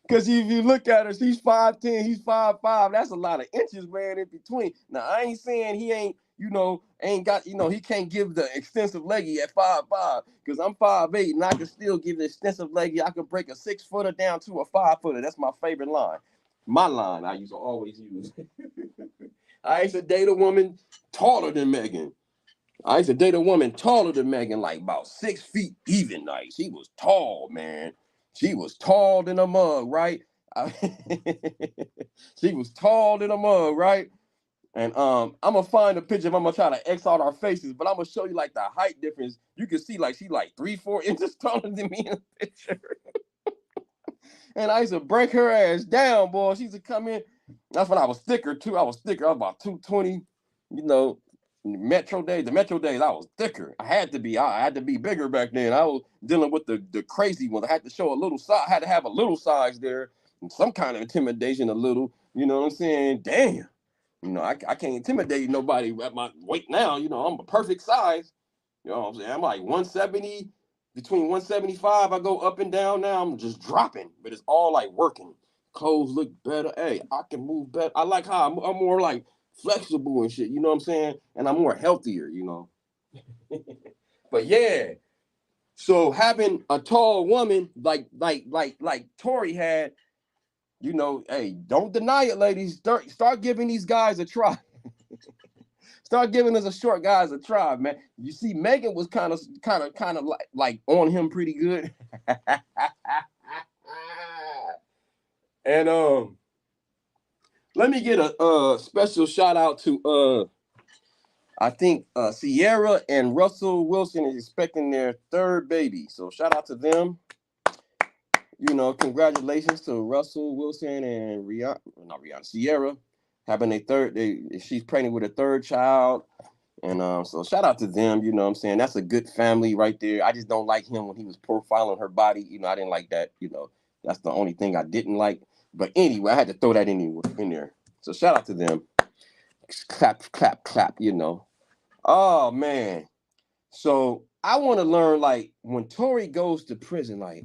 Because if you look at her, she's 5'10", he's 5'5". That's a lot of inches, man, in between. Now, I ain't saying he ain't, ain't got, he can't give the extensive leggy at 5'5", because I'm 5'8", and I can still give the extensive leggy. I could break a 6-footer down to a 5-footer. That's my favorite line. My line I used to always use. I used to date a woman taller than Megan. I used to date a woman taller than Megan, like about 6 feet even. Like, she was tall, man. She was tall than a mug, right? She was tall than a mug, right? And I'm gonna find a picture. I'm gonna try to X out our faces, but I'm gonna show you like the height difference. You can see like she like 3-4 inches taller than me in the picture. And I used to break her ass down, boy. She used to come in. That's when I was thicker too. I was about 220. You know, the Metro days, I was thicker. I had to be bigger back then. I was dealing with the crazy ones. I had to show a little size. I had to have a little size there, and some kind of intimidation, a little. You know what I'm saying? Damn. I can't intimidate nobody at my weight now. I'm a perfect size. You know what I'm saying? I'm like 170, between 175. I go up and down now. I'm just dropping, but it's all like working. Clothes look better. Hey, I can move better. I like how I'm more like flexible and shit. You know what I'm saying? And I'm more healthier. But yeah. So having a tall woman like Tory had, hey, don't deny it, ladies. Start giving these guys a try. Start giving us a short guys a try, man. You see, Megan was kind of like on him pretty good. And let me get a special shout out to I think Sierra and Russell Wilson is expecting their third baby. So shout out to them. Congratulations to Russell Wilson and Sierra having a third. She's pregnant with a third child. And so shout out to them, you know what I'm saying? That's a good family right there. I just don't like him when he was profiling her body. I didn't like that, That's the only thing I didn't like. But anyway, I had to throw that in there. So shout out to them. Clap, clap, clap. Oh, man. So I want to learn, like, when Tory goes to prison, like,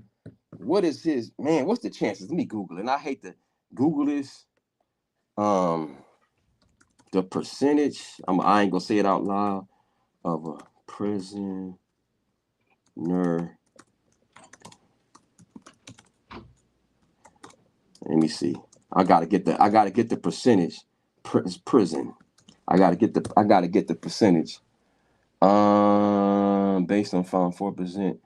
what's the chances? Let me Google it. And I hate to Google this. The percentage, I ain't gonna say it out loud, of a prisoner. Let me see. I gotta get the percentage. Prison. I gotta get the percentage. Based on found 4%.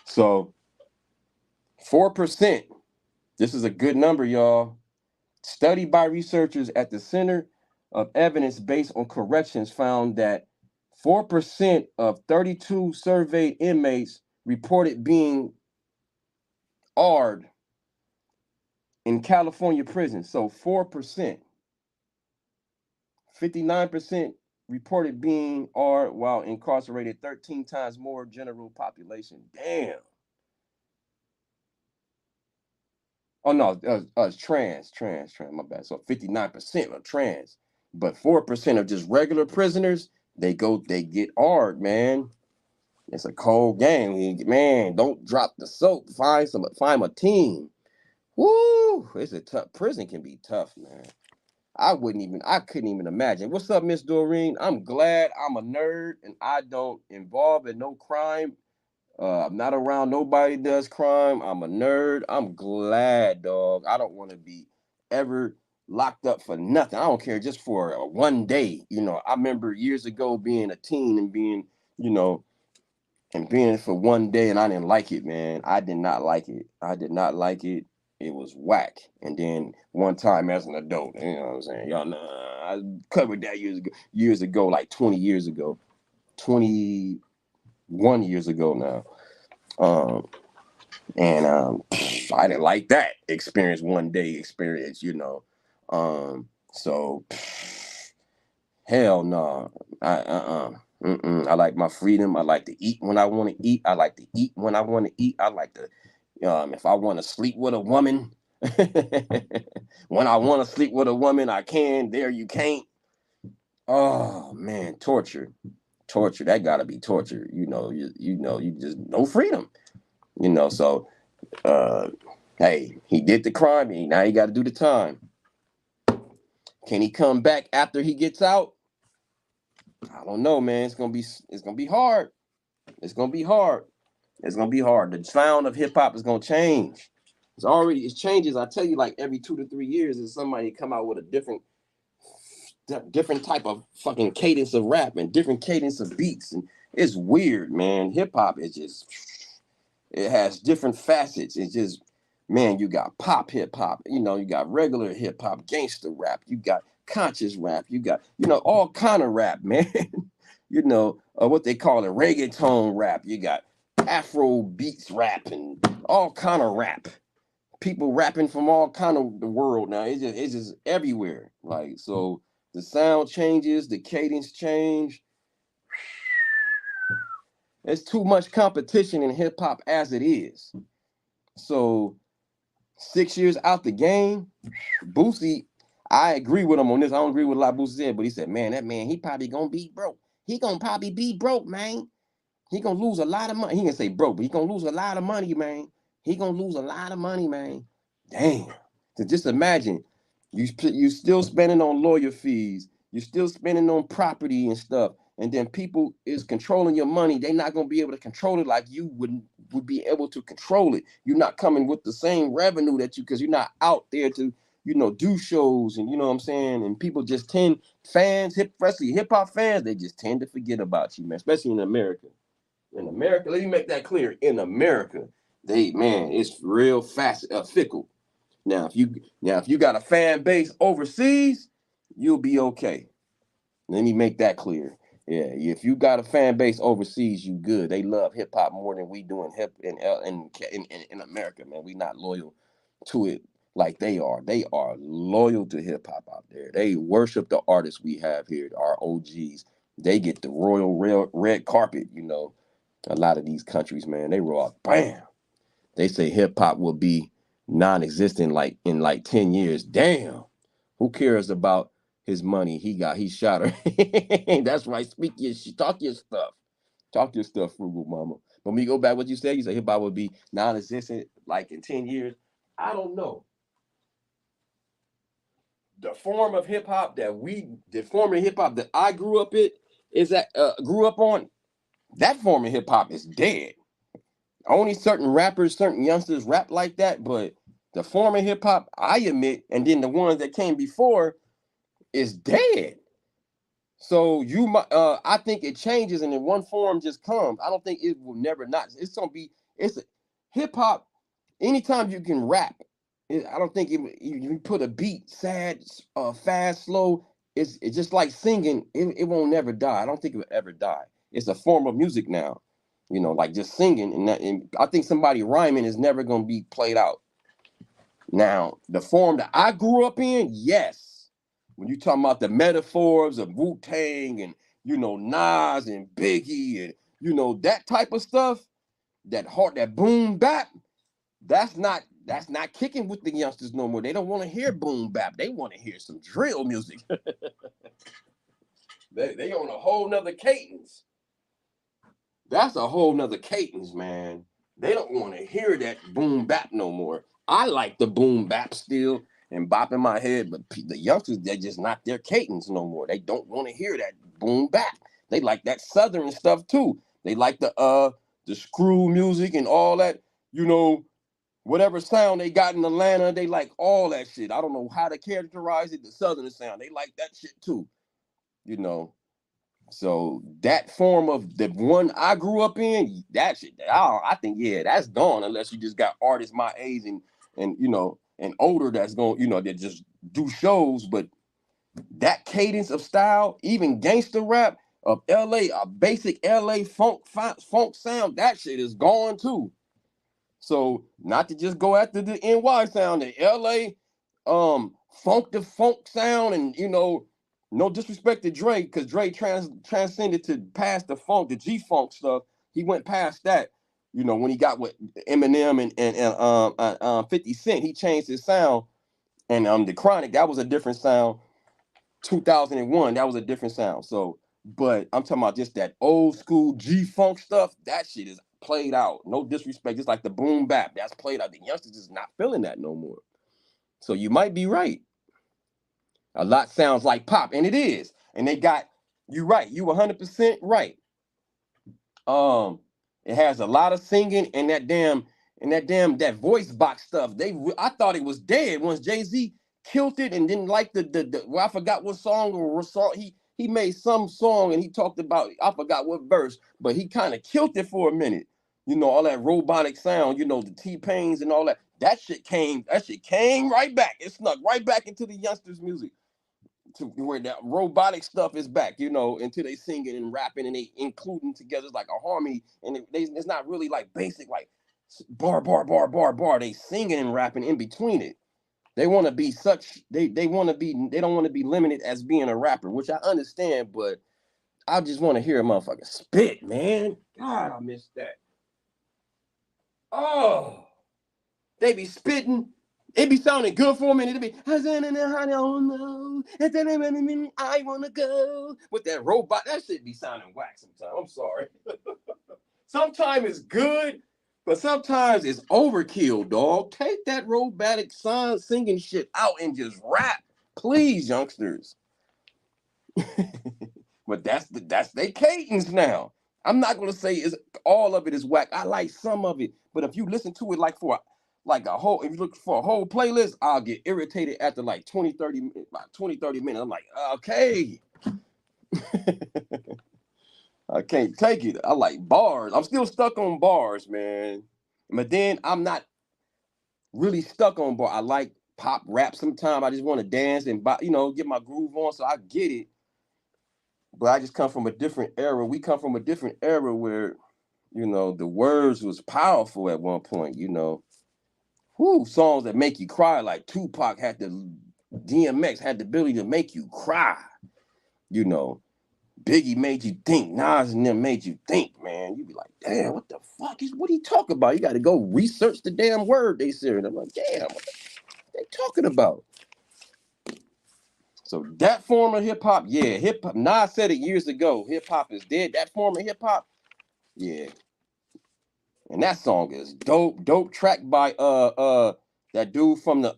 So 4%. This is a good number, y'all. Study by researchers at the Center of Evidence Based on Corrections found that 4% of 32 surveyed inmates reported being AR'd in California prisons. So 4%. 59% reported being AR'd while incarcerated, 13 times more general population. Damn. Oh no, it's trans. My bad. So 59% are trans, but 4% of just regular prisoners, they get AR'd, man. It's a cold game, man. Don't drop the soap. Find a team. Woo! It's a tough. Prison can be tough, man. I couldn't even imagine. What's up, Miss Doreen? I'm glad I'm a nerd and I don't involve in no crime. I'm not around nobody does crime. I'm a nerd. I'm glad, dog. I don't want to be ever locked up for nothing. I don't care, just for one day. I remember years ago being a teen and being, for one day, and I didn't like it, man. I did not like it. It was whack. And then one time as an adult, you know what I'm saying? Y'all know, I covered that years ago, like 20 years ago, 21 years ago now. I didn't like that one day experience, So hell no. I like my freedom. I like to eat when I want to eat. I like to eat when I want to eat. I like to, if I want to sleep with a woman, When I want to sleep with a woman, I can. There you can't. Oh man, torture. Torture. That gotta be torture. You just no freedom. So hey, he did the crime, now he gotta do the time. Can he come back after he gets out? I don't know, man. It's gonna be hard. It's gonna be hard. It's gonna be hard. The sound of hip hop is gonna change. It changes. I tell you, like every 2 to 3 years, is somebody come out with a different type of fucking cadence of rap and different cadence of beats, and it's weird, man. Hip hop is just, it has different facets. It's just, man, you got pop hip hop, you got regular hip hop, gangster rap, you got conscious rap, you got, all kind of rap, man. What they call it, reggaeton rap. You got Afro beats rap and all kind of rap. People rapping from all kind of the world now. It's just everywhere. Like, so the sound changes, the cadence change. There's too much competition in hip hop as it is. So 6 years out the game, Boosie, I agree with him on this. I don't agree with a lot Boosie said, but he said, man, that man, he probably gonna be broke. He gonna probably be broke, man. He gonna lose a lot of money. He can say broke, but he gonna lose a lot of money, man. He gonna lose a lot of money, man. Damn. So just imagine, you still spending on lawyer fees. You're still spending on property and stuff. And then people is controlling your money. They're not gonna be able to control it like you would be able to control it. You're not coming with the same revenue because you're not out there to, do shows, and you know what I'm saying? And people just especially hip hop fans, they just tend to forget about you, man, especially in America. In America, let me make that clear. In America, it's real fast, fickle. Now if you got a fan base overseas, you'll be okay. Let me make that clear. Yeah, if you got a fan base overseas, you good. They love hip hop more than we do in in America, man. We not loyal to it like they are. They are loyal to hip hop out there. They worship the artists we have here, our OGs. They get the royal red carpet. A lot of these countries, man, they roll out, bam. They say hip hop will be non-existent like in like 10 years. Damn. Who cares about his money? He shot her. That's right. Talk your stuff. Talk your stuff, frugal mama. When we go back what you said, you say hip hop will be non-existent like in 10 years. I don't know. The form of hip hop that I grew up grew up on, that form of hip hop is dead. Only certain rappers, certain youngsters rap like that, but the form of hip hop, I admit, and then the ones that came before is dead. So I think it changes, and then one form just comes. I don't think it will never not. It's gonna be. Hip hop. Anytime you can rap, I don't think you put a beat, sad, fast, slow. It's just like singing. It won't never die. I don't think it will ever die. It's a form of music now. Like just singing, and I think somebody rhyming is never gonna be played out. Now, the form that I grew up in, yes. When you talking about the metaphors of Wu-Tang and Nas and Biggie and that type of stuff, that boom bap, that's not kicking with the youngsters no more. They don't want to hear boom bap. They want to hear some drill music. they on a whole nother cadence. That's a whole nother cadence, man. They don't want to hear that boom bap no more. I like the boom bap still and bop in my head, but the youngsters, they're just not their cadence no more. They don't want to hear that boom bap. They like that southern stuff too. They like the screw music and all that, whatever sound they got in Atlanta, they like all that shit. I don't know how to characterize it, the southern sound. They like that shit too, you know. So that form of the one I grew up in, that shit, I think, yeah, that's gone unless you just got artists my age and older that's going, that just do shows. But that cadence of style, even gangster rap of LA, a basic LA funk sound, that shit is gone too. So not to just go after the NY sound, the LA the funk sound, and no disrespect to Dre, because Dre transcended to past the funk, the G funk stuff. He went past that. You know, when he got with Eminem and 50 Cent, he changed his sound. And the Chronic, that was a different sound. 2001, that was a different sound. So, but I'm talking about just that old school G-Funk stuff. That shit is played out. No disrespect, just like the boom bap, that's played out. The youngsters is not feeling that no more. So you might be right. A lot sounds like pop, and it is. And they got you right. You 100% right. Um, it has a lot of singing and that voice box stuff. I thought it was dead once Jay-Z killed it and didn't like the well, I forgot what song or what song he made some song and he talked about, I forgot what verse, but he kind of killed it for a minute. You know, all that robotic sound, you know, the T-Pains and all that. That shit came right back. It snuck right back into the youngsters' music to where that robotic stuff is back, you know, until they singing and rapping and they including together like a harmony, and it's not really like basic like bar bar bar bar bar. They singing and rapping in between it. They want to be such they want to be they don't want to be limited as being a rapper, which I understand, but I just want to hear a motherfucker spit, man. God, I miss that. Oh, they be spitting. It be sounding good for a minute. It be, I don't know. I wanna go. With that robot, that shit be sounding whack sometimes. I'm sorry. Sometimes it's good, but sometimes it's overkill, dog. Take that robotic song singing shit out and just rap. Please, youngsters. But that's they cadence now. I'm not gonna say is all of it is whack. I like some of it, but if you listen to it like a whole, if you look for a whole playlist, I'll get irritated after like 20, 30 minutes. I'm like, okay. I can't take it. I like bars. I'm still stuck on bars, man. But then I'm not really stuck on bars. I like pop rap sometimes. I just want to dance and get my groove on, so I get it. But I just come from a different era. We come from a different era where, the words was powerful at one point, songs that make you cry, like Tupac had DMX had the ability to make you cry, Biggie made you think, Nas and them made you think, man. You be like, damn, what the fuck what he talking about? You got to go research the damn word they said. I'm like, damn, what they talking about? So that form of hip hop, yeah, hip hop. Nas said it years ago. Hip hop is dead. That form of hip hop, yeah. And that song is dope. Dope track by that dude from the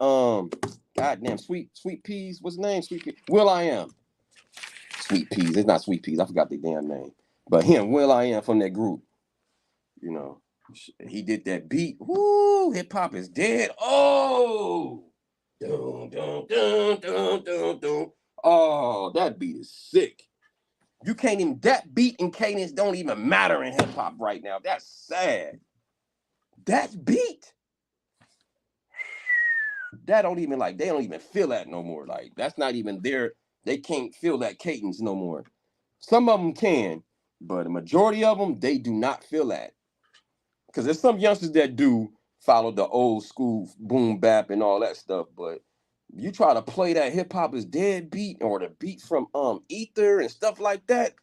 goddamn Sweet Peas. What's his name? Sweet Peas. Will I Am. Sweet Peas. It's not Sweet Peas. I forgot their damn name. But him, Will I Am from that group. He did that beat. Woo! Hip hop is dead. Oh. Dun, dun, dun, dun, dun, dun. Oh, that beat is sick. You can't even, that beat and cadence don't even matter in hip hop right now. That's sad. That beat, they don't even feel that no more. Like, that's not even there. They can't feel that cadence no more. Some of them can, but a majority of them, they do not feel that. Because there's some youngsters that do follow the old school boom bap and all that stuff, but you try to play that hip hop is dead beat or the beat from Ether and stuff like that,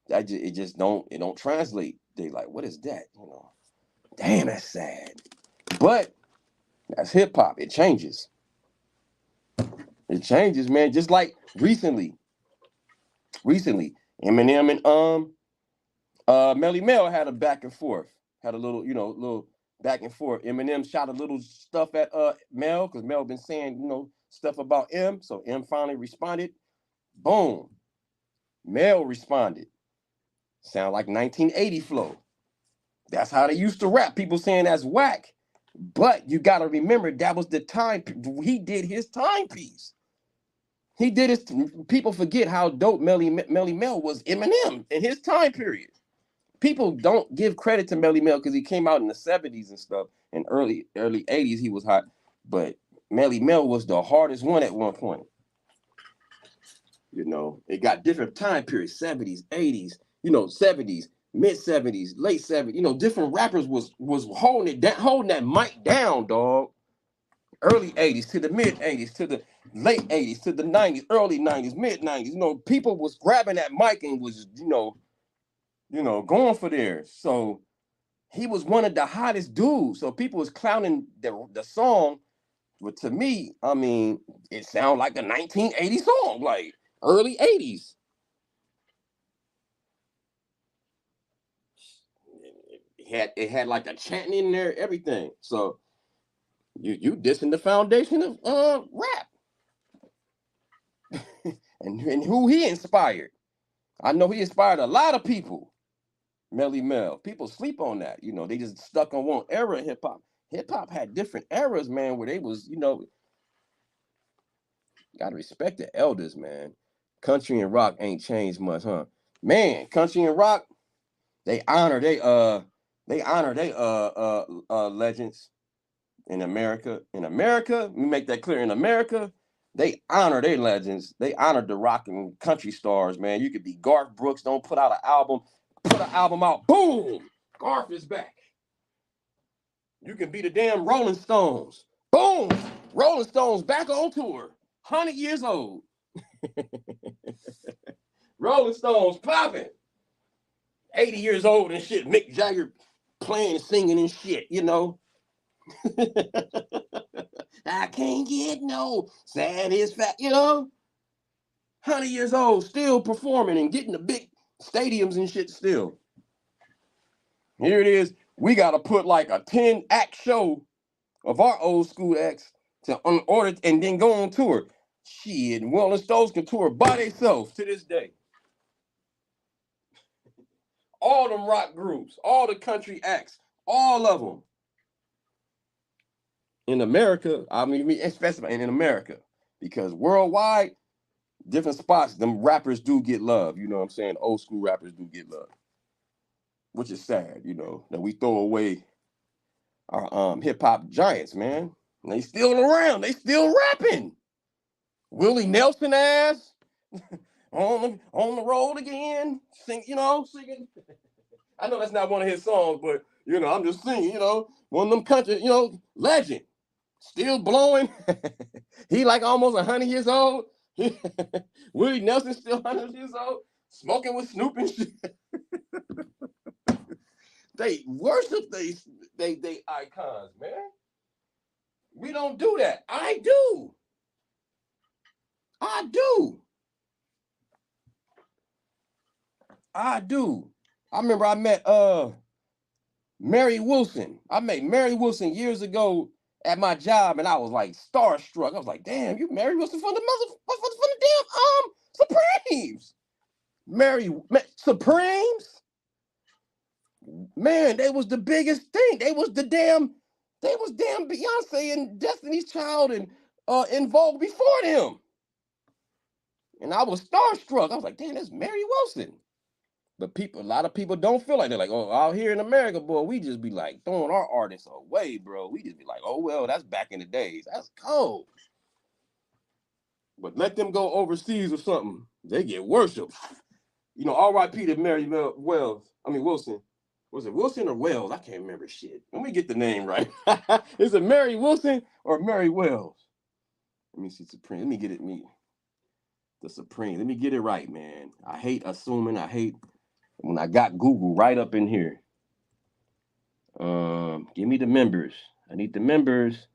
it don't translate. They like, what is that? Damn, that's sad. But that's hip hop. It changes. It changes, man. Just like recently, Eminem and Melly Mel had a back and forth. Had a little back and forth. Eminem shot a little stuff at Mel because Mel been saying, stuff about M. So M finally responded. Boom. Mel responded. Sound like 1980 flow. That's how they used to rap. People saying that's whack. But you got to remember that was the time he did his timepiece. He did his. People forget how dope Melly Mel was Eminem in his time period. People don't give credit to Melly Mel because he came out in the 70s and stuff. In early 80s, he was hot. But Melly Mel was the hardest one at one point. It got different time periods, 70s, 80s, 70s, mid 70s, late 70s. Different rappers was holding that mic down, dog. Early 80s to the mid 80s to the late 80s to the 90s, early 90s, mid 90s. People was grabbing that mic and was, going for theirs. So he was one of the hottest dudes. So people was clowning the song. But to me, I mean, it sounded like a 1980s song, like early 80s. It had like a chanting in there, everything. So you dissing the foundation of rap. and who he inspired. I know he inspired a lot of people. Melly Mel. People sleep on that. They just stuck on one era of hip hop. Hip hop had different eras, man, where they was, gotta respect the elders, man. Country and rock ain't changed much, huh? Man, country and rock, they honor they legends in America. In America, we make that clear. In America, they honor their legends. They honor the rock and country stars, man. You could be Garth Brooks, don't put out an album, put an album out, boom, Garth is back. You can be the damn Rolling Stones, boom, Rolling Stones back on tour, 100 years old. Rolling Stones popping, 80 years old and shit. Mick Jagger playing and singing and shit, I can't get no satisfaction, 100 years old, still performing and getting the big stadiums and shit still. Here it is. We got to put like a 10-act show of our old school acts to order and then go on tour. Shit, Rolling Stones can tour by themselves to this day. All them rock groups, all the country acts, all of them. In America, I mean, especially in America, because worldwide, different spots, them rappers do get love. You know what I'm saying? Old school rappers do get love, which is sad, that we throw away our hip hop giants, man. And they still around. They still rapping. Willie Nelson ass on the road again, singing. I know that's not one of his songs, but I'm just singing. One of them country, legend, still blowing. He like almost 100 years old. Willie Nelson still 100 years old, smoking with Snoop and shit. They worship they icons, man. We don't do that. I do. I remember I met Mary Wilson. I met Mary Wilson years ago at my job, and I was like starstruck. I was like, "Damn, you Mary Wilson from the damn Supremes." Supremes, man, they was the biggest thing. They was damn Beyonce and Destiny's Child and En Vogue before them. And I was starstruck. I was like, "Damn, that's Mary Wilson." But a lot of people don't feel like they're like, "Oh, out here in America, boy, we just be like throwing our artists away, bro. We just be like, oh, well, that's back in the days. That's cold." But let them go overseas or something. They get worshipped. R.I.P. to Mary Wilson. Was it Wilson or Wells? I can't remember shit. Let me get the name right. Is it Mary Wilson or Mary Wells? Let me see Supreme. Let me get it. The Supreme. Let me get it right, man. I hate assuming. I hate when I got Google right up in here. Give me the members. I need the members.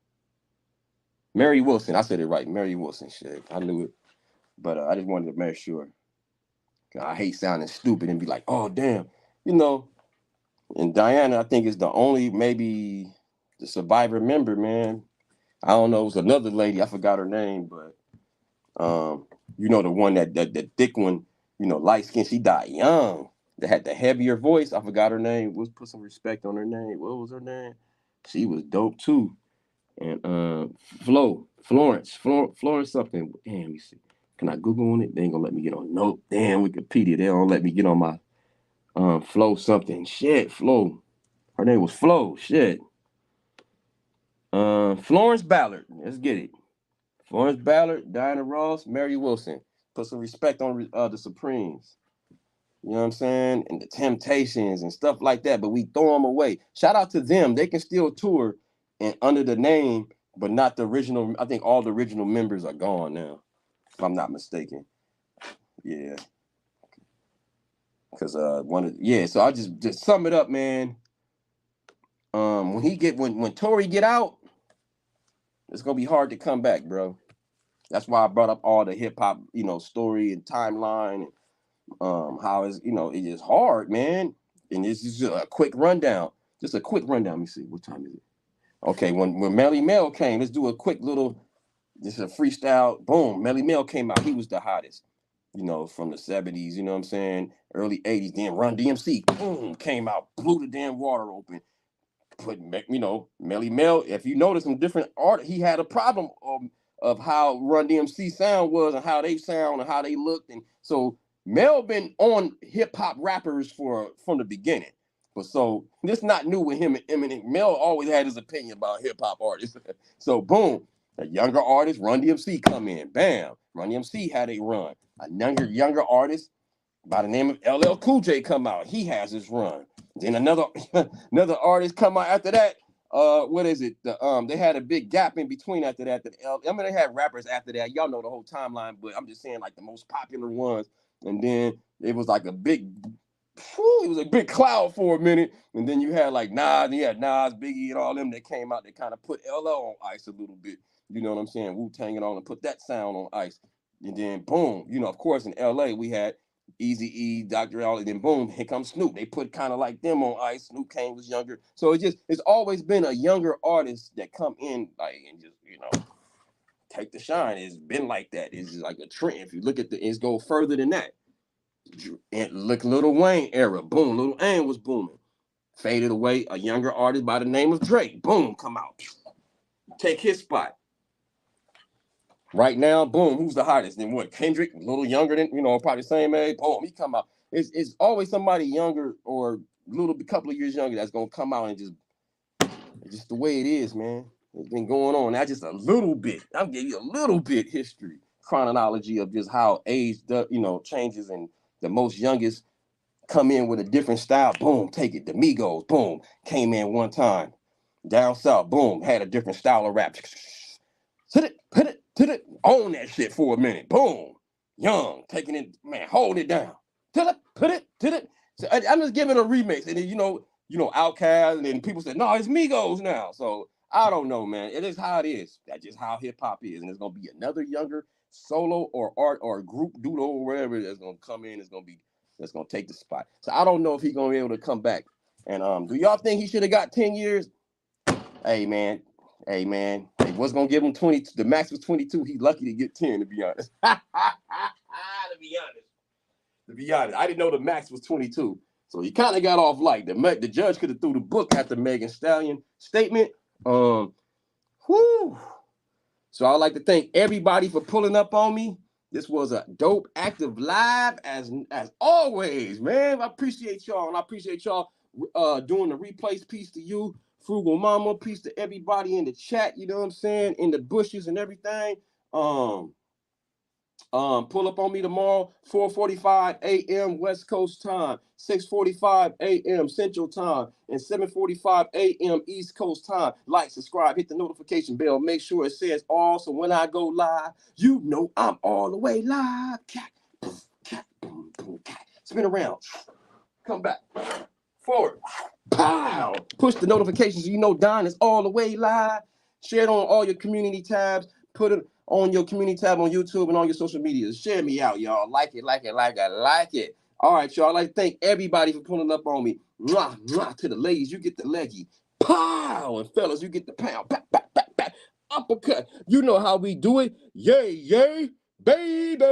Mary Wilson. I said it right. Mary Wilson. Shit. I knew it. But I just wanted to make sure. I hate sounding stupid and be like, "Oh, damn." And Diana, I think, is the only, maybe, the survivor member, man. I don't know. It was another lady. I forgot her name, but the one that thick one, light skin. She died young. That had the heavier voice. I forgot her name. Let's put some respect on her name. What was her name? She was dope too. And Florence something. Damn, let me see. Can I Google on it? They ain't gonna let me get on. Nope. Damn, Wikipedia. They don't let me get on my Flo something. Shit, Flo. Her name was Flo. Shit. Florence Ballard. Let's get it. Florence Ballard, Diana Ross, Mary Wilson. Put some respect on the Supremes. You know what I'm saying? And the Temptations and stuff like that. But we throw them away. Shout out to them. They can still tour and under the name, but not the original. I think all the original members are gone now, if I'm not mistaken. Yeah. Because so I just sum it up, man. when Tory get out, it's gonna be hard to come back, bro. That's why I brought up all the hip hop, story and timeline, and how it's, it is hard, man. And this is just a quick rundown. Just a quick rundown. Let me see, what time is it? Okay, when Melly Mel came, let's do a quick little. This is a freestyle. Boom, Melly Mel came out. He was the hottest, from the 70s. You know what I'm saying? Early 80s. Then Run DMC, boom, came out, blew the damn water open. Put Melly Mel. If you notice some different art, he had a problem of how Run DMC sound was and how they sound and how they looked, and so Mel been on hip hop rappers from the beginning. But so this not new with him and Eminem. Mel always had his opinion about hip hop artists. So boom, a younger artist, Run DMC come in, bam. Run DMC had a run. A younger artist by the name of LL Cool J come out. He has his run. Then another artist come out after that. What is it? They had a big gap in between after that. They had rappers after that. Y'all know the whole timeline, but I'm just saying like the most popular ones. And then it was like it was a big cloud for a minute. And then you had like Nas, and you had Nas, Biggie, and all them that came out that kind of put LL on ice a little bit. You know what I'm saying? Wu-Tang and all, and put that sound on ice. And then boom, of course in LA we had Eazy-E, Dr. Al, and then boom, here comes Snoop. They put kind of like them on ice. Snoop Kane was younger. So it's always been a younger artist that come in like and just, take the shine. It's been like that. It's just like a trend. If you look at it's go further than that. And look, Lil Wayne era, boom, Lil Wayne was booming. Faded away, a younger artist by the name of Drake, boom, come out. Take his spot. Right now, boom, who's the hottest? Then what? Kendrick, a little younger than, probably the same age. Boom, he come out. It's always somebody younger or a couple of years younger that's gonna come out and just the way it is, man. It's been going on. Now just a little bit. I'll give you a little bit history, chronology of just how age, changes, and the most youngest come in with a different style. Boom, take it. The Migos, boom, came in one time. Down south, boom, had a different style of rap. Hit it, own that shit for a minute. Boom. Young, taking it, man, hold it down. Put it. So I'm just giving a remix. And then, Outkast, and then people said, no, it's Migos now. So I don't know, man. It is how it is. That's just how hip hop is. And there's gonna be another younger solo or art or group doodle or whatever that's gonna come in, that's gonna take the spot. So I don't know if he's gonna be able to come back. And do y'all think he should have got 10 years? Hey man, they was gonna give him 20. The max was 22. He's lucky to get 10, to be honest. To be honest, I didn't know the max was 22, so he kind of got off light. The judge could have threw the book after Megan Stallion statement. So I'd like to thank everybody for pulling up on me. This was a dope, active live as always, man. I appreciate y'all, and I appreciate y'all doing the replays. Peace to you, Frugal Mama. Peace to everybody in the chat. You know what I'm saying? In the bushes and everything. Pull up on me tomorrow, 4:45 a.m. West Coast time, 6:45 a.m. Central time, and 7:45 a.m. East Coast time. Like, subscribe, hit the notification bell. Make sure it says all, so when I go live, I'm all the way live. Cat, boom, cat, boom, boom, cat. Spin around, come back, forward, pow. Push the notifications so Don is all the way live. Share it on all your community tabs. Put it on your community tab on YouTube and on your social media. Share me out, y'all. Like it. All right, y'all. I'd like to thank everybody for pulling up on me. Mwah, mwah. To the ladies, you get the leggy. Pow! And fellas, you get the pound. Back, back, back, back. Uppercut. You know how we do it. Yay, yay, baby.